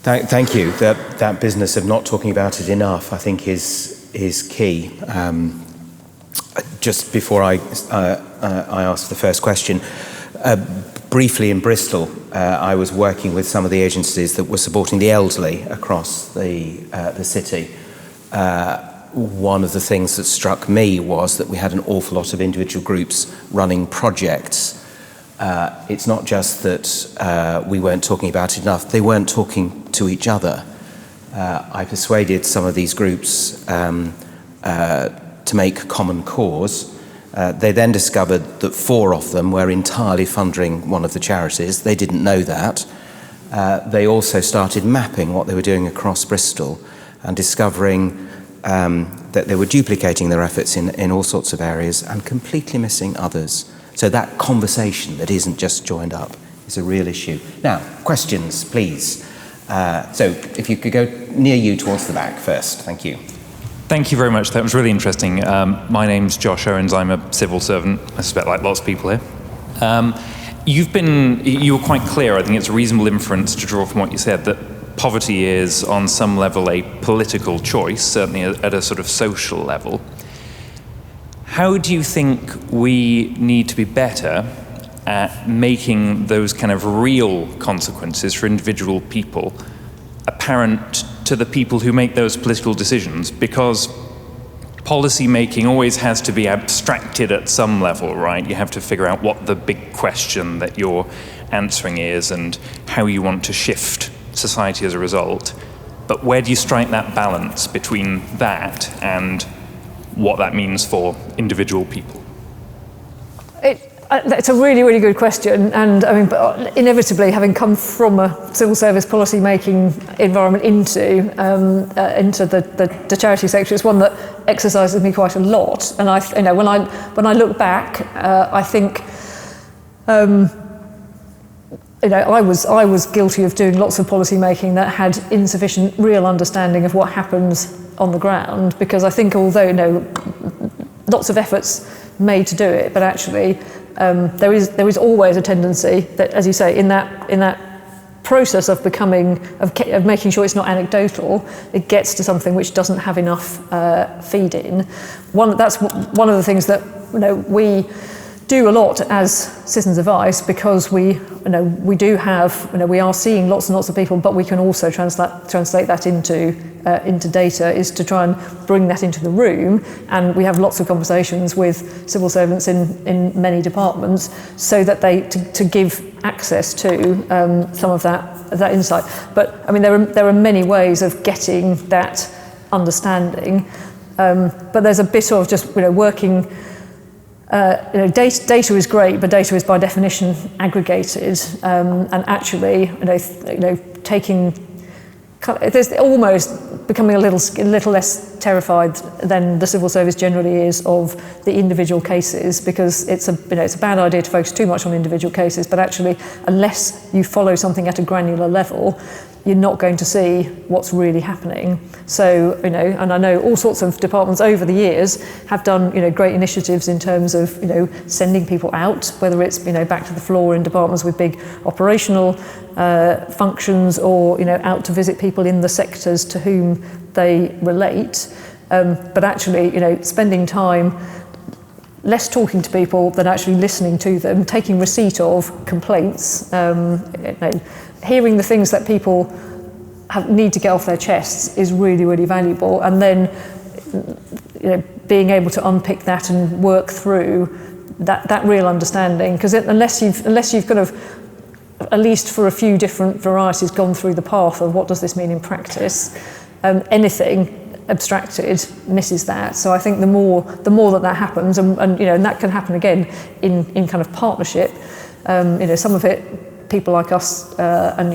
Thank you. That business of not talking about it enough, I think, is key. Just before I ask the first question, briefly in Bristol, I was working with some of the agencies that were supporting the elderly across the city. One of the things that struck me was that we had an awful lot of individual groups running projects. It's not just that we weren't talking about it enough, they weren't talking to each other. I persuaded some of these groups to make common cause. They then discovered that 4 of them were entirely funding one of the charities. They didn't know that. They also started mapping what they were doing across Bristol and discovering that they were duplicating their efforts in all sorts of areas and completely missing others. So that conversation that isn't just joined up is a real issue. Now, questions, please. So if you could go near you towards the back first. Thank you. Thank you very much. That was really interesting. My name's Josh Owens. I'm a civil servant, I suspect, like lots of people here. You were quite clear. I think it's a reasonable inference to draw from what you said that poverty is, on some level, a political choice, certainly at a sort of social level. How do you think we need to be better at making those kind of real consequences for individual people apparent to the people who make those political decisions? Because policy making always has to be abstracted at some level, right? You have to figure out what the big question that you're answering is and how you want to shift society as a result. But where do you strike that balance between that and what that means for individual people? It's a really, really good question, and but inevitably, having come from a civil service policy making environment into the charity sector, it's one that exercises me quite a lot. And when I look back, I think I was guilty of doing lots of policy making that had insufficient real understanding of what happens on the ground, because I think although lots of efforts made to do it, but actually there is always a tendency that, as you say, in that process of making sure it's not anecdotal, it gets to something which doesn't have enough feed in. That's one of the things that we do a lot as citizens' advice, because we do have we are seeing lots and lots of people, but we can also translate that into data, is to try and bring that into the room. And we have lots of conversations with civil servants in many departments, so that to give access to some of that insight. But I mean, there are many ways of getting that understanding, but there's a bit of just working. Data is great, but data is by definition aggregated, and actually, taking. There's almost becoming a little less terrified than the civil service generally is of the individual cases, because it's a bad idea to focus too much on individual cases. But actually, unless you follow something at a granular level, you're not going to see what's really happening. So, and I know all sorts of departments over the years have done, great initiatives in terms of, sending people out, whether it's, back to the floor in departments with big operational functions, or, out to visit people in the sectors to whom they relate. But actually, spending time less talking to people than actually listening to them, taking receipt of complaints, hearing the things that people need to get off their chests is really, really valuable. And then, being able to unpick that and work through that real understanding, because unless you've kind of, at least for a few different varieties, gone through the path of what does this mean in practice, anything abstracted misses that. So I think the more that happens, and that can happen again in kind of partnership. Some of it people like us, and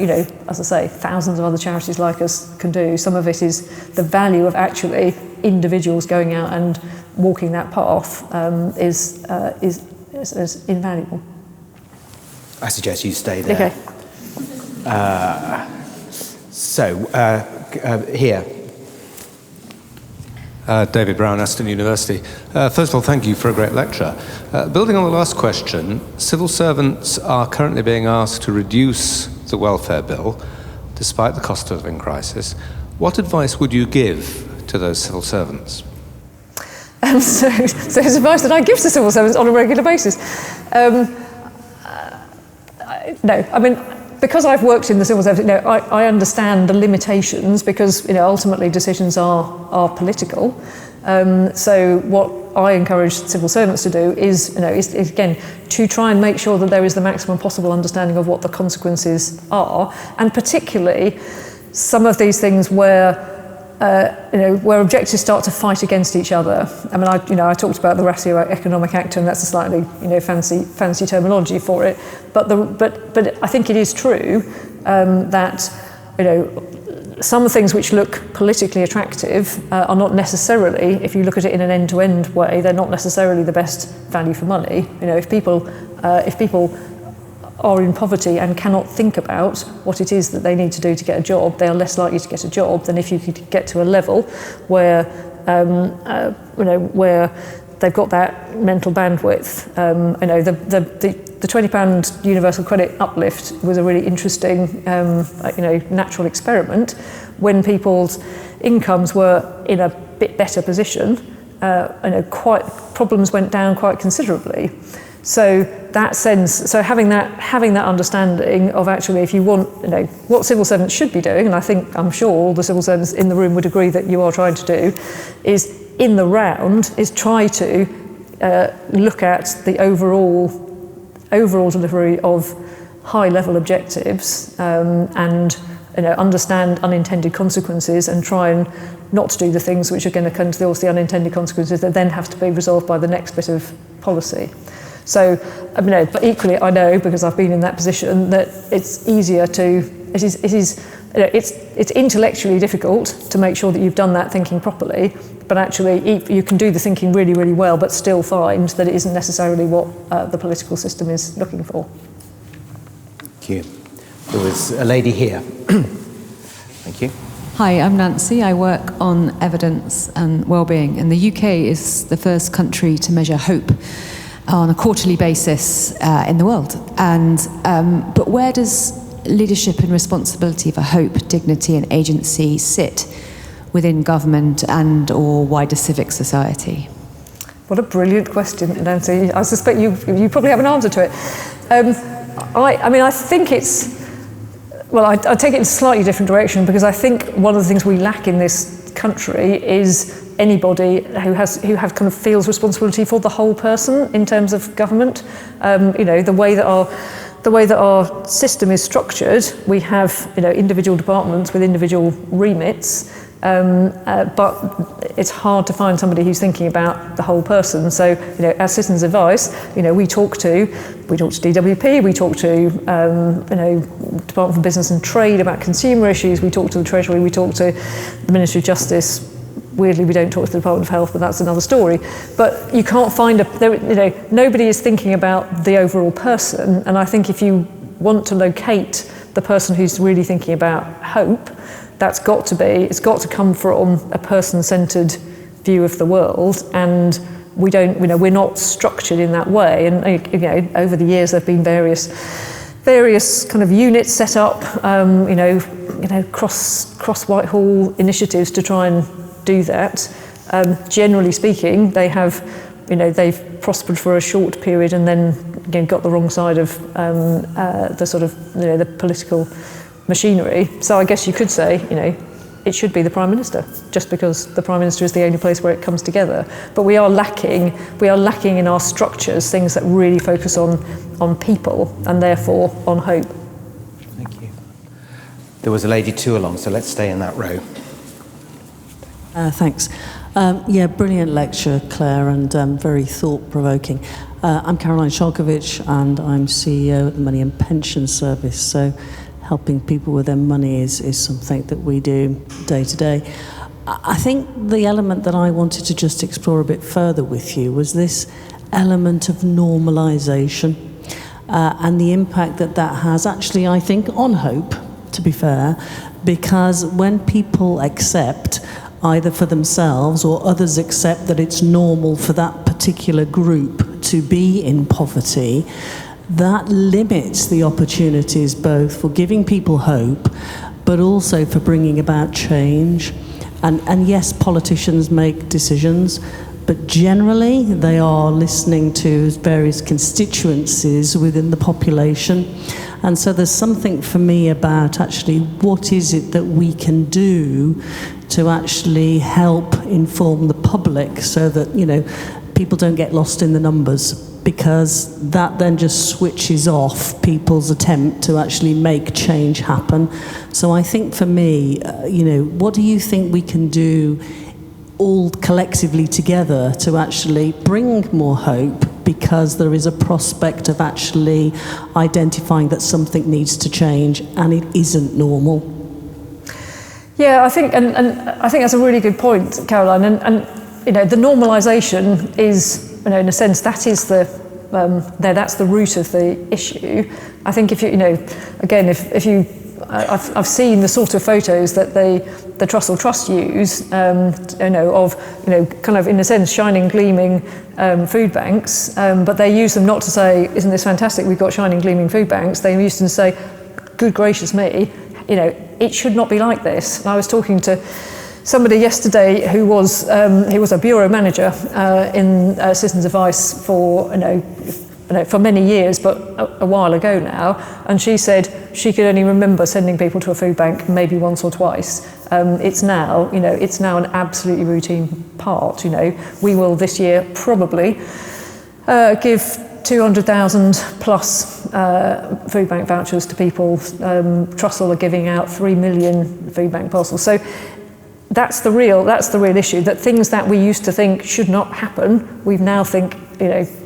as I say, thousands of other charities like us can do. Some of it is the value of actually individuals going out and walking that path is invaluable. I suggest you stay there. Okay. Here. David Brown, Aston University. First of all, thank you for a great lecture. Building on the last question, civil servants are currently being asked to reduce the welfare bill despite the cost of living crisis. What advice would you give to those civil servants? So it's advice that I give to civil servants on a regular basis. Because I've worked in the civil service, I understand the limitations, because ultimately decisions are political. So what I encourage civil servants to do is again to try and make sure that there is the maximum possible understanding of what the consequences are, and particularly some of these things where objectives start to fight against each other. I talked about the ratio-economic actor, and that's a slightly fancy terminology for it. But I think it is true that some things which look politically attractive are not necessarily, if you look at it in an end-to-end way, they're not necessarily the best value for money. If people are in poverty and cannot think about what it is that they need to do to get a job, they are less likely to get a job than if you could get to a level where where they've got that mental bandwidth. The £20 universal credit uplift was a really interesting natural experiment. When people's incomes were in a bit better position, problems went down quite considerably. So having that understanding of actually, if you want, what civil servants should be doing, and I'm sure all the civil servants in the room would agree that you are trying to do, is in the round is try to look at the overall delivery of high-level objectives, and understand unintended consequences, and try and not to do the things which are going to come to the unintended consequences that then have to be resolved by the next bit of policy. So, but equally, I know, because I've been in that position, that it's easier it's intellectually difficult to make sure that you've done that thinking properly, but actually you can do the thinking really, really well, but still find that it isn't necessarily what the political system is looking for. Thank you. There was a lady here. Thank you. Hi, I'm Nancy. I work on evidence and wellbeing, and the UK is the first country to measure hope on a quarterly basis in the world. And but where does leadership and responsibility for hope, dignity, and agency sit within government and/or wider civic society? What a brilliant question, Nancy. I suspect you probably have an answer to it. I think it's. Well, I take it in a slightly different direction, because I think one of the things we lack in this country is anybody who kind of feels responsibility for the whole person in terms of government. The way that our system is structured, we have individual departments with individual remits, but it's hard to find somebody who's thinking about the whole person. So, as Citizens Advice, we talk to DWP, we talk to Department for Business and Trade about consumer issues, we talk to the Treasury, we talk to the Ministry of Justice. Weirdly, we don't talk to the Department of Health, but that's another story. But you can't find nobody is thinking about the overall person. And I think if you want to locate the person who's really thinking about hope, it's got to come from a person-centred view of the world. And we're not structured in that way. And over the years there've been various kind of units set up, cross Whitehall initiatives to try and do that. Generally speaking, they've prospered for a short period and then got the wrong side of the political machinery. So I guess you could say, it should be the Prime Minister, just because the Prime Minister is the only place where it comes together. But we are lacking in our structures things that really focus on people and therefore on hope. Thank you. There was a lady too along, so let's stay in that row. Thanks. Brilliant lecture, Claire, and very thought-provoking. I'm Caroline Sholkovich, and I'm CEO at the Money and Pension Service, so helping people with their money is something that we do day to day. I think the element that I wanted to just explore a bit further with you was this element of normalisation and the impact that has actually, I think, on hope, to be fair, because when people accept either for themselves or others accept that it's normal for that particular group to be in poverty, that limits the opportunities both for giving people hope, but also for bringing about change. And yes, politicians make decisions, but generally they are listening to various constituencies within the population. And so there's something for me about actually what is it that we can do to actually help inform the public so that, people don't get lost in the numbers, because that then just switches off people's attempt to actually make change happen. So I think for me, what do you think we can do all collectively together to actually bring more hope, because there is a prospect of actually identifying that something needs to change and it isn't normal? Yeah, I think, and I think that's a really good point, Caroline. And the normalisation is, in a sense, that is that's the root of the issue. I think if you, again, if you, I've seen the sort of photos that the Trussell Trust use, kind of in a sense shining, gleaming food banks, but they use them not to say, isn't this fantastic? We've got shining, gleaming food banks. They use them to say, good gracious me, it should not be like this. And I was talking to somebody yesterday who was a bureau manager in Citizens Advice for for many years, but a while ago now, and she said she could only remember sending people to a food bank maybe once or twice. It's now an absolutely routine part. We will this year probably give 200,000 plus food bank vouchers to people. Trussell are giving out 3 million food bank parcels. So that's the real issue, that things that we used to think should not happen, we now think,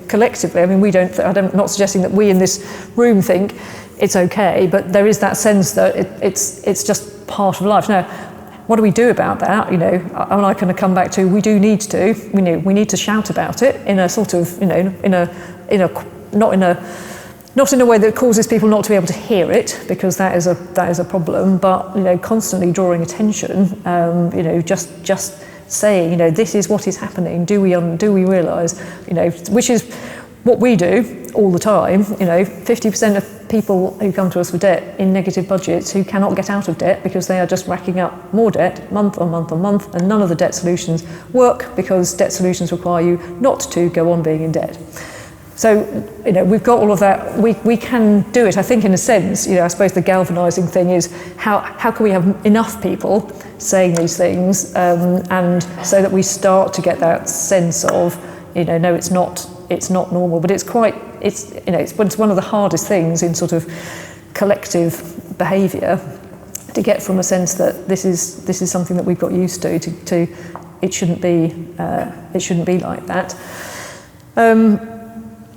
collectively. I mean, I'm not suggesting that we in this room think it's okay, but there is that sense that it's just part of life. Now, what do we do about that? I'm not going to come back to, we do need to. We need to shout about it in a sort of, not in a Not in a way that causes people not to be able to hear it, because that is a problem, but constantly drawing attention, just saying, this is what is happening. Do we realise, which is what we do all the time. 50% of people who come to us with debt in negative budgets who cannot get out of debt because they are just racking up more debt month on month on month, and none of the debt solutions work because debt solutions require you not to go on being in debt. So, we've got all of that. We can do it. I think, in a sense, I suppose the galvanising thing is how can we have enough people saying these things, and so that we start to get that sense of, no, it's not normal. But it's one of the hardest things in sort of collective behaviour, to get from a sense that this is something that we've got used to it shouldn't be like that.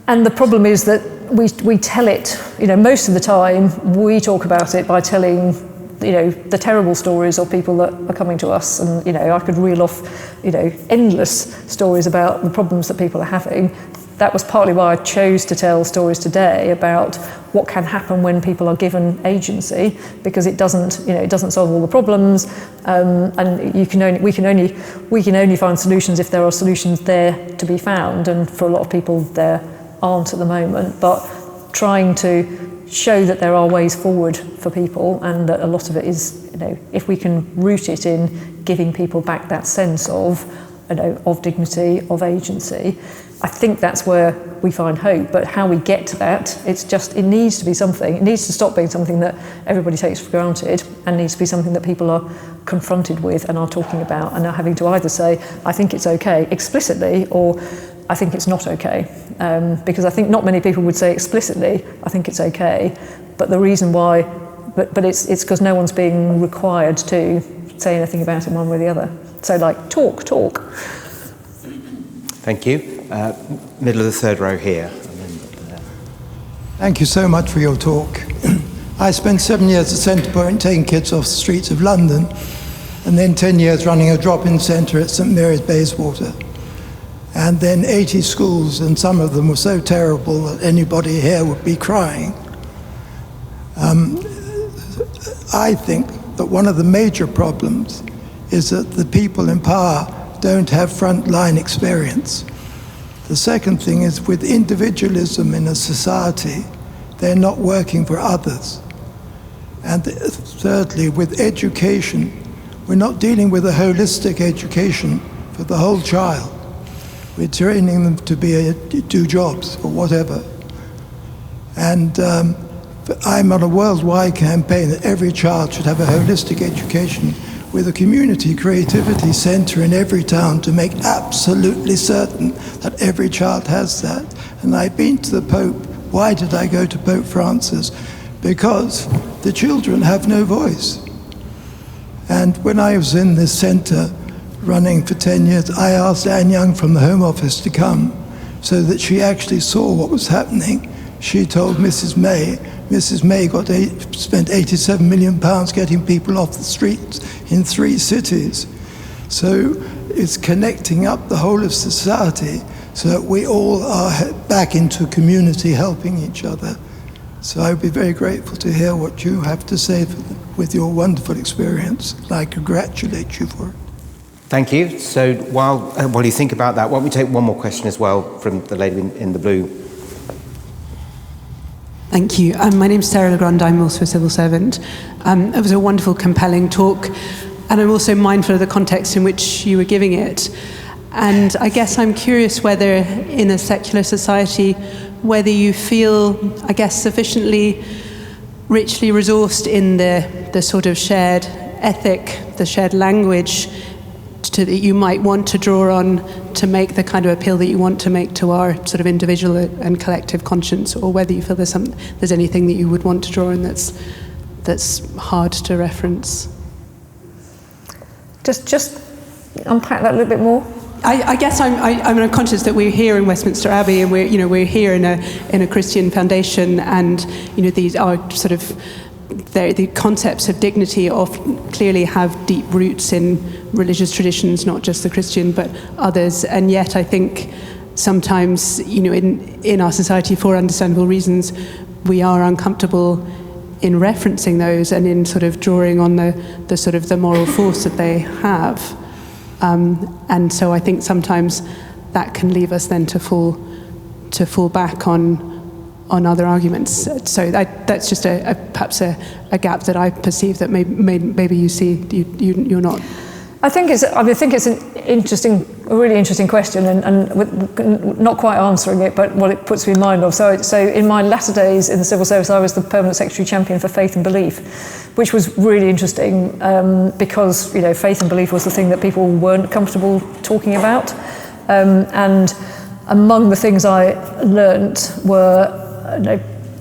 And the problem is that we tell it, most of the time we talk about it by telling, the terrible stories of people that are coming to us. And, I could reel off, endless stories about the problems that people are having. That was partly why I chose to tell stories today about what can happen when people are given agency, because it doesn't solve all the problems, and we can only find solutions if there are solutions there to be found. And for a lot of people, there aren't at the moment, but trying to show that there are ways forward for people, and that a lot of it is, if we can root it in giving people back that sense of dignity, of agency, I think that's where we find hope. But how we get to that, it needs to be something. It needs to stop being something that everybody takes for granted, and needs to be something that people are confronted with and are talking about, and are having to either say, I think it's okay, explicitly, or I think it's not okay. Because I think not many people would say explicitly, I think it's okay. But the reason why, but it's because no one's being required to say anything about it one way or the other. So talk. Thank you. Middle of the third row here. Thank you so much for your talk. I spent 7 years at Centrepoint taking kids off the streets of London, and then 10 years running a drop-in centre at St Mary's Bayswater. And then 80 schools, and some of them were so terrible that anybody here would be crying. I think that one of the major problems is that the people in power don't have frontline experience. The second thing is, with individualism in a society, they're not working for others. And thirdly, with education, we're not dealing with a holistic education for the whole child. We're training them to do jobs or whatever. And I'm on a worldwide campaign that every child should have a holistic education, with a community creativity centre in every town to make absolutely certain that every child has that. And I've been to the Pope. Why did I go to Pope Francis? Because the children have no voice. And when I was in this centre running for 10 years, I asked Anne Young from the Home Office to come so that she actually saw what was happening. She told Mrs. May. Mrs. May spent £87 million getting people off the streets in 3 cities. So it's connecting up the whole of society so that we all are back into community, helping each other. So I would be very grateful to hear what you have to say with your wonderful experience. And I congratulate you for it. Thank you. So while you think about that, why don't we take one more question as well from the lady in the blue? Thank you. My name's Sarah Legrand. I'm also a civil servant. It was a wonderful, compelling talk, and I'm also mindful of the context in which you were giving it. And I guess I'm curious whether, in a secular society, whether you feel, I guess, sufficiently richly resourced in the sort of shared ethic, the shared language that you might want to draw on to make the kind of appeal that you want to make to our sort of individual and collective conscience, or whether you feel there's anything that you would want to draw on that's hard to reference. Just unpack that a little bit more. I guess I'm conscious that we're here in Westminster Abbey, and we're here in a Christian foundation, and these are sort of the concepts of dignity clearly have deep roots in religious traditions, not just the Christian, but others. And yet I think sometimes, in our society, for understandable reasons, we are uncomfortable in referencing those and in sort of drawing on the sort of the moral force that they have. And so I think sometimes that can leave us then to fall back on other arguments. So that's just perhaps a gap that I perceive that maybe you see you're not. I think it's an a really interesting question, and with not quite answering it, but what it puts me in mind of. So in my latter days in the civil service, I was the permanent secretary champion for faith and belief, which was really interesting because faith and belief was the thing that people weren't comfortable talking about, and among the things I learnt were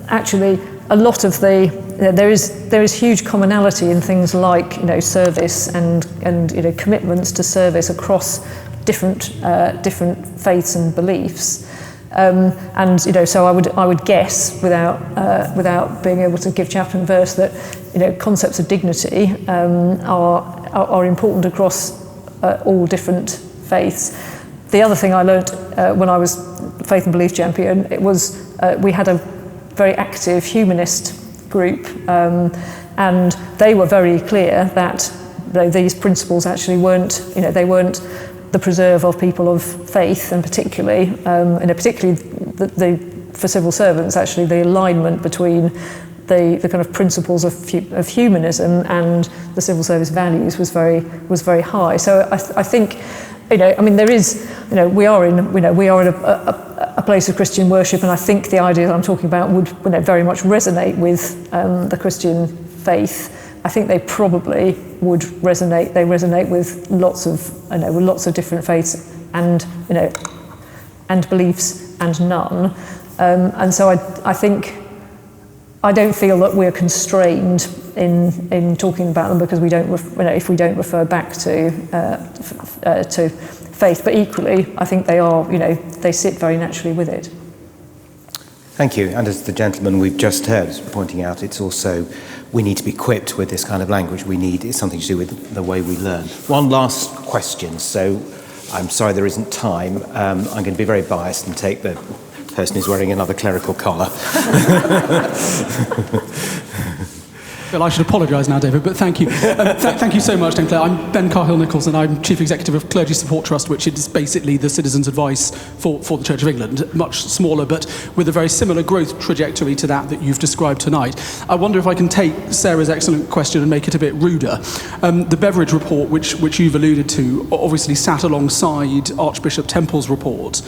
actually a lot of there is huge commonality in things like service and commitments to service across different faiths and beliefs, and so I would guess without being able to give chapter and verse that concepts of dignity are important across all different faiths. The other thing I learnt when I was faith and belief champion, it was we had a very active humanist group, and they were very clear that these principles actually weren't the preserve of people of faith, and particularly for civil servants, actually the alignment between the kind of principles of humanism and the civil service values was very high. So I think there is we are in a place of Christian worship, and I think the idea that I'm talking about would very much resonate with the Christian faith. I think they probably would resonate. They resonate with lots of different faiths and beliefs and none. And so I think I don't feel that we're constrained in talking about them because we don't if we don't refer back to faith. But equally, I think they are they sit very naturally with it. Thank you. And as the gentleman we've just heard is pointing out, it's also we need to be equipped with this kind of language. It's something to do with the way we learn. One last question. So I'm sorry there isn't time. I'm going to be very biased and take the person who's wearing another clerical collar. Well, I should apologise now, David, but thank you. Thank you so much, Dame Clare. I'm Ben Cahill-Nichols, and I'm Chief Executive of Clergy Support Trust, which is basically the citizens' advice for the Church of England, much smaller, but with a very similar growth trajectory to that you've described tonight. I wonder if I can take Sarah's excellent question and make it a bit ruder. The Beveridge report, which you've alluded to, obviously sat alongside Archbishop Temple's report,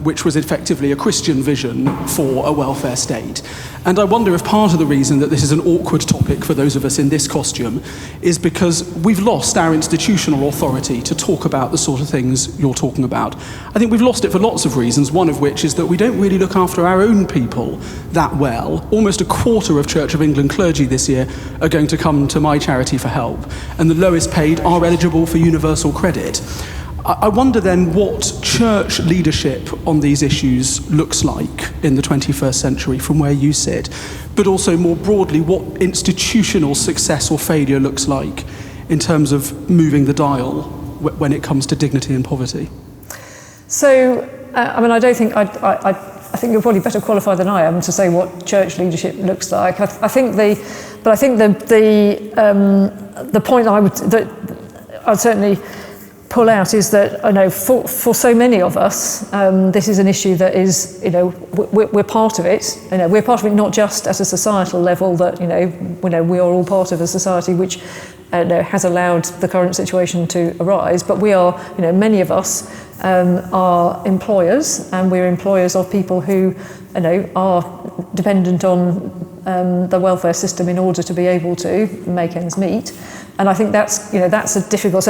which was effectively a Christian vision for a welfare state. And I wonder if part of the reason that this is an awkward topic for those of us in this costume is because we've lost our institutional authority to talk about the sort of things you're talking about. I think we've lost it for lots of reasons, one of which is that we don't really look after our own people that well. Almost a quarter of Church of England clergy this year are going to come to my charity for help, and the lowest paid are eligible for universal credit. I wonder then what church leadership on these issues looks like in the 21st century from where you sit, but also more broadly what institutional success or failure looks like in terms of moving the dial when it comes to dignity and poverty. So, I don't think I think you're probably better qualified than I am to say what church leadership looks like. I think the point I'd certainly pull out is that for so many of us, this is an issue that is we're part of it. We're part of it not just at a societal level that we are all part of a society which has allowed the current situation to arise, but we are many of us are employers, and we're employers of people who are dependent on the welfare system in order to be able to make ends meet. And I think that's difficult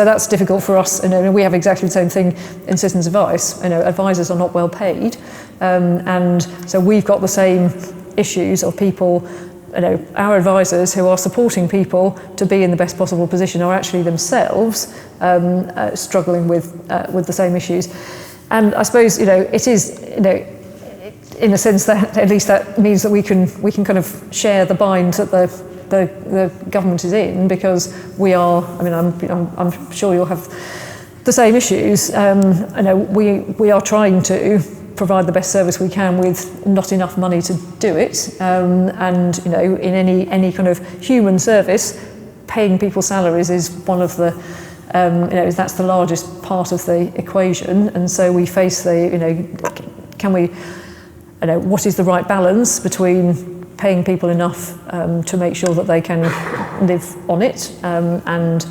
for us. We have exactly the same thing in citizens' advice. Advisors are not well paid, and so we've got the same issues of people. Our advisors who are supporting people to be in the best possible position are actually themselves struggling with the same issues. And I suppose it is in a sense that at least that means that we can kind of share the bind that the government is in, because we are. I'm sure you'll have the same issues. We are trying to provide the best service we can with not enough money to do it. And you know, in any kind of human service, paying people salaries is one of the you know, that's the largest part of the equation. And so we face the, you know, can we, you know, what is the right balance between paying people enough to make sure that they can live on it, and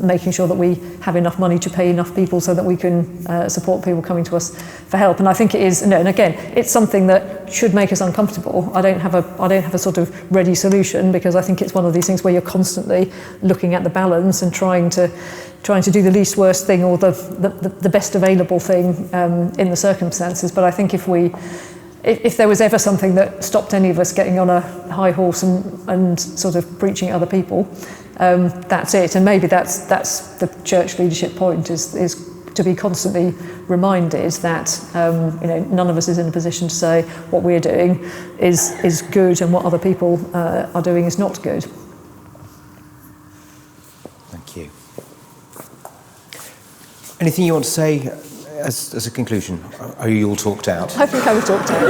making sure that we have enough money to pay enough people so that we can support people coming to us for help. And I think it is, you know, and again, it's something that should make us uncomfortable. I don't have a sort of ready solution, because I think it's one of these things where you're constantly looking at the balance and trying to do the least worst thing, or the best available thing in the circumstances. But I think if there was ever something that stopped any of us getting on a high horse and sort of preaching at other people, that's it. And maybe that's the church leadership point, is to be constantly reminded that you know, none of us is in a position to say what we're doing is good and what other people are doing is not good. Thank you. Anything you want to say as a conclusion? Are you all talked out? I think I was talked out.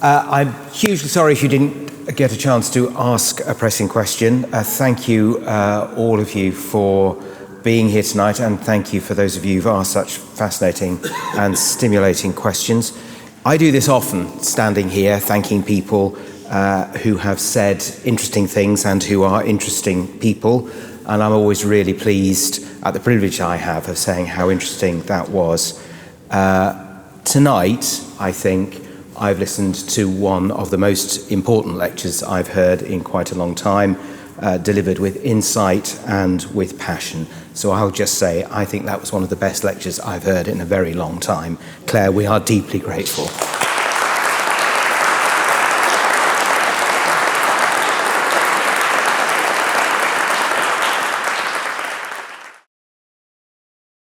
I'm hugely sorry if you didn't get a chance to ask a pressing question. Thank you, all of you, for being here tonight, and thank you for those of you who've asked such fascinating and stimulating questions. I do this often, standing here, thanking people who have said interesting things and who are interesting people, and I'm always really pleased at the privilege I have of saying how interesting that was. Tonight, I think, I've listened to one of the most important lectures I've heard in quite a long time, delivered with insight and with passion. So I'll just say, I think that was one of the best lectures I've heard in a very long time. Claire, we are deeply grateful.